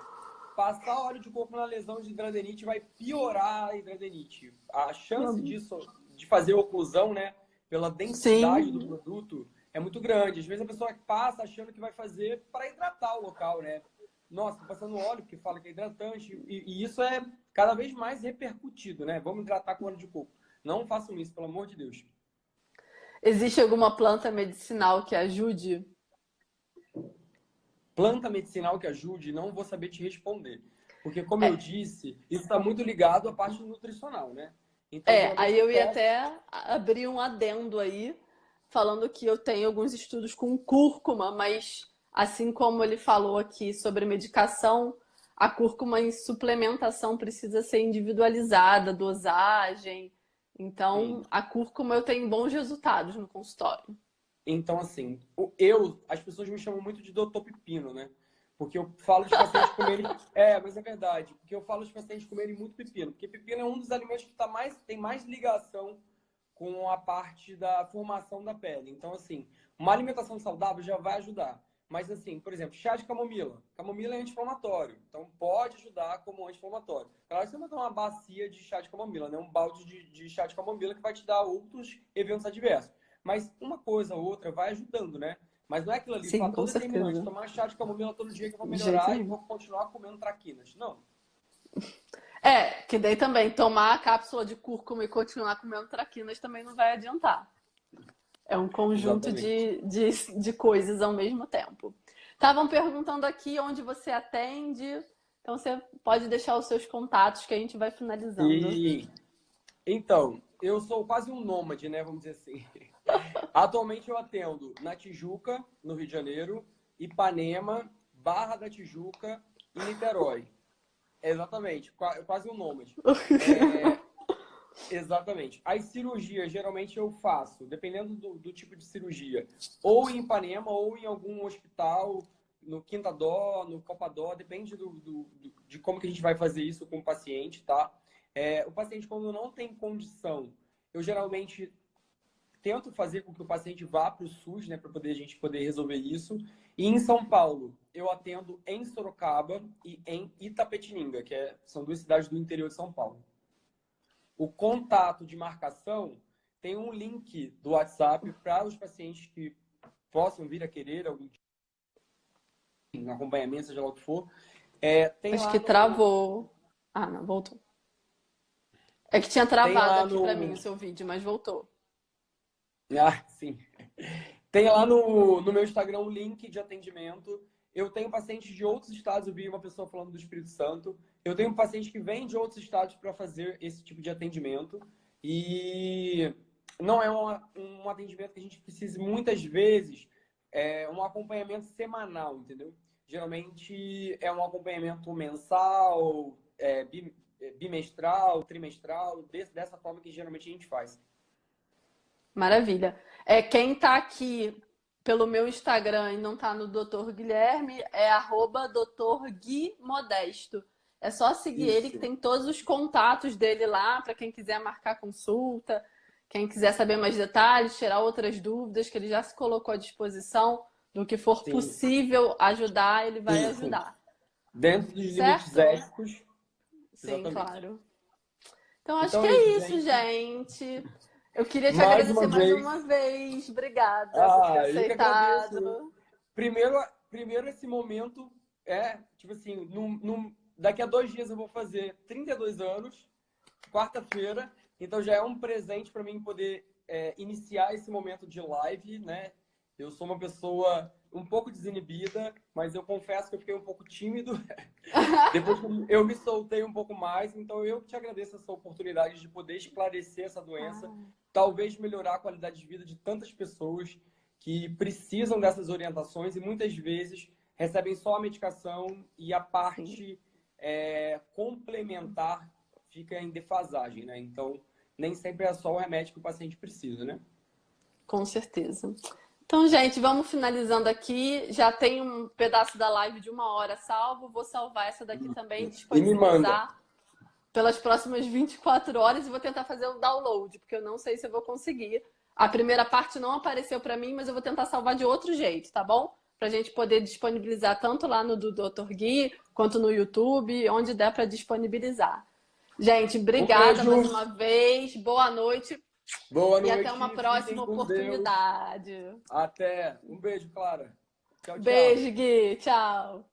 Passar óleo de coco na lesão de hidradeniite vai piorar a hidradeniite. A chance disso, de fazer oclusão, né, pela densidade do Sim, produto, é muito grande. Às vezes a pessoa passa achando que vai fazer para hidratar o local, né? Nossa, tô passando óleo porque fala que é hidratante. E isso é cada vez mais repercutido, né? Vamos hidratar com óleo de coco. Não façam isso, pelo amor de Deus. existe alguma planta medicinal que ajude? Planta medicinal que ajude, não vou saber te responder. Porque, como eu disse, isso está muito ligado à parte nutricional, né? Então, geralmente Aí eu eu ia peço. até abrir um adendo aí, falando que eu tenho alguns estudos com cúrcuma, mas assim como ele falou aqui sobre medicação, a cúrcuma em suplementação precisa ser individualizada, dosagem. Então, Sim. a cúrcuma eu tenho bons resultados no consultório. Então, assim, as pessoas me chamam muito de doutor pepino, né? Porque eu falo de pacientes comerem. Mas é verdade. Porque eu falo de pacientes comerem muito pepino. Porque pepino é um dos alimentos que tem mais ligação com a parte da formação da pele. Então, assim, uma alimentação saudável já vai ajudar. Mas, assim, por exemplo, chá de camomila. Camomila é anti-inflamatório. Então, pode ajudar como anti-inflamatório. Claro que você não vai dar uma bacia de chá de camomila, né? Um balde de chá de camomila que vai te dar outros eventos adversos. Mas uma coisa ou outra vai ajudando, né? Mas não é aquilo ali, Sim, com fator determinante. certeza. Tomar chá de camomila todo dia que eu vou De jeito melhorar e nenhum. vou continuar comendo traquinas. Não. Que daí também tomar a cápsula de cúrcuma e continuar comendo traquinas também não vai adiantar. É um conjunto Exatamente. de coisas ao mesmo tempo. Estavam perguntando aqui onde você atende. Então você pode deixar os seus contatos que a gente vai finalizando. E então, eu sou quase um nômade, né? Vamos dizer assim. Atualmente eu atendo na Tijuca, no Rio de Janeiro, Ipanema, Barra da Tijuca e Niterói. Exatamente, quase um nômade. Exatamente. As cirurgias, geralmente eu faço, dependendo do tipo de cirurgia, ou em Ipanema ou em algum hospital, no Quinta Dó, no Copa Dó, depende de como que a gente vai fazer isso com o paciente, tá? O paciente, quando não tem condição, eu geralmente tento fazer com que o paciente vá para o SUS, né, para a gente poder resolver isso. E em São Paulo, eu atendo em Sorocaba e em Itapetininga, são duas cidades do interior de São Paulo. O contato de marcação tem um link do WhatsApp para os pacientes que possam vir a querer algum tipo de acompanhamento, seja lá o que for. Tem Acho lá que travou. Ah, não, voltou. É que tinha tem travado lá aqui no... pra mim o seu vídeo, mas voltou. Ah, sim. Tem lá no meu Instagram um link de atendimento. Eu tenho pacientes de outros estados, eu vi uma pessoa falando do Espírito Santo. Eu tenho paciente que vem de outros estados para fazer esse tipo de atendimento. E não é um atendimento que a gente precise muitas vezes, um acompanhamento semanal, entendeu? Geralmente é um acompanhamento mensal, bimestral, trimestral, dessa forma que geralmente a gente faz. Maravilha. Quem tá aqui pelo meu Instagram e não tá no Dr. Guilherme é @Dr. Gui Modesto. É só seguir ele que Isso. tem todos os contatos dele lá para quem quiser marcar consulta, quem quiser saber mais detalhes, tirar outras dúvidas, que ele já se colocou à disposição do que for Sim. possível ajudar, ele vai Sim, sim. ajudar. Dentro dos limites Certo? éticos, Sim, exatamente. claro. Então acho que Então é isso, é isso, gente. gente. Eu queria te Mais agradecer uma mais vez. uma vez. Obrigada por ter Eu que agradeço. aceitado. Primeiro esse momento tipo assim, daqui a 2 dias eu vou fazer 32 anos, quarta-feira, então já é um presente para mim poder iniciar esse momento de live, né? Eu sou uma pessoa um pouco desinibida, mas eu confesso que eu fiquei um pouco tímido. Depois que eu me soltei um pouco mais, então eu te agradeço essa oportunidade de poder esclarecer essa doença, talvez melhorar a qualidade de vida de tantas pessoas que precisam dessas orientações e muitas vezes recebem só a medicação e a parte complementar fica em defasagem, né? Então, nem sempre é só o remédio que o paciente precisa, né? Com certeza. Então, gente, vamos finalizando aqui. Já tem um pedaço da live de 1 hora salvo. Vou salvar essa daqui também, E me manda. disponibilizar pelas próximas 24 horas e vou tentar fazer o download, porque eu não sei se eu vou conseguir. A primeira parte não apareceu para mim, mas eu vou tentar salvar de outro jeito, tá bom? Pra gente poder disponibilizar tanto lá no do Dr. Gui, quanto no YouTube, onde der para disponibilizar. Gente, obrigada mais uma vez. Boa noite. Boa E até noite. uma Fiquem próxima com Deus. oportunidade. Até. Um beijo, Clara. Tchau, tchau. Beijo, Gui. Tchau.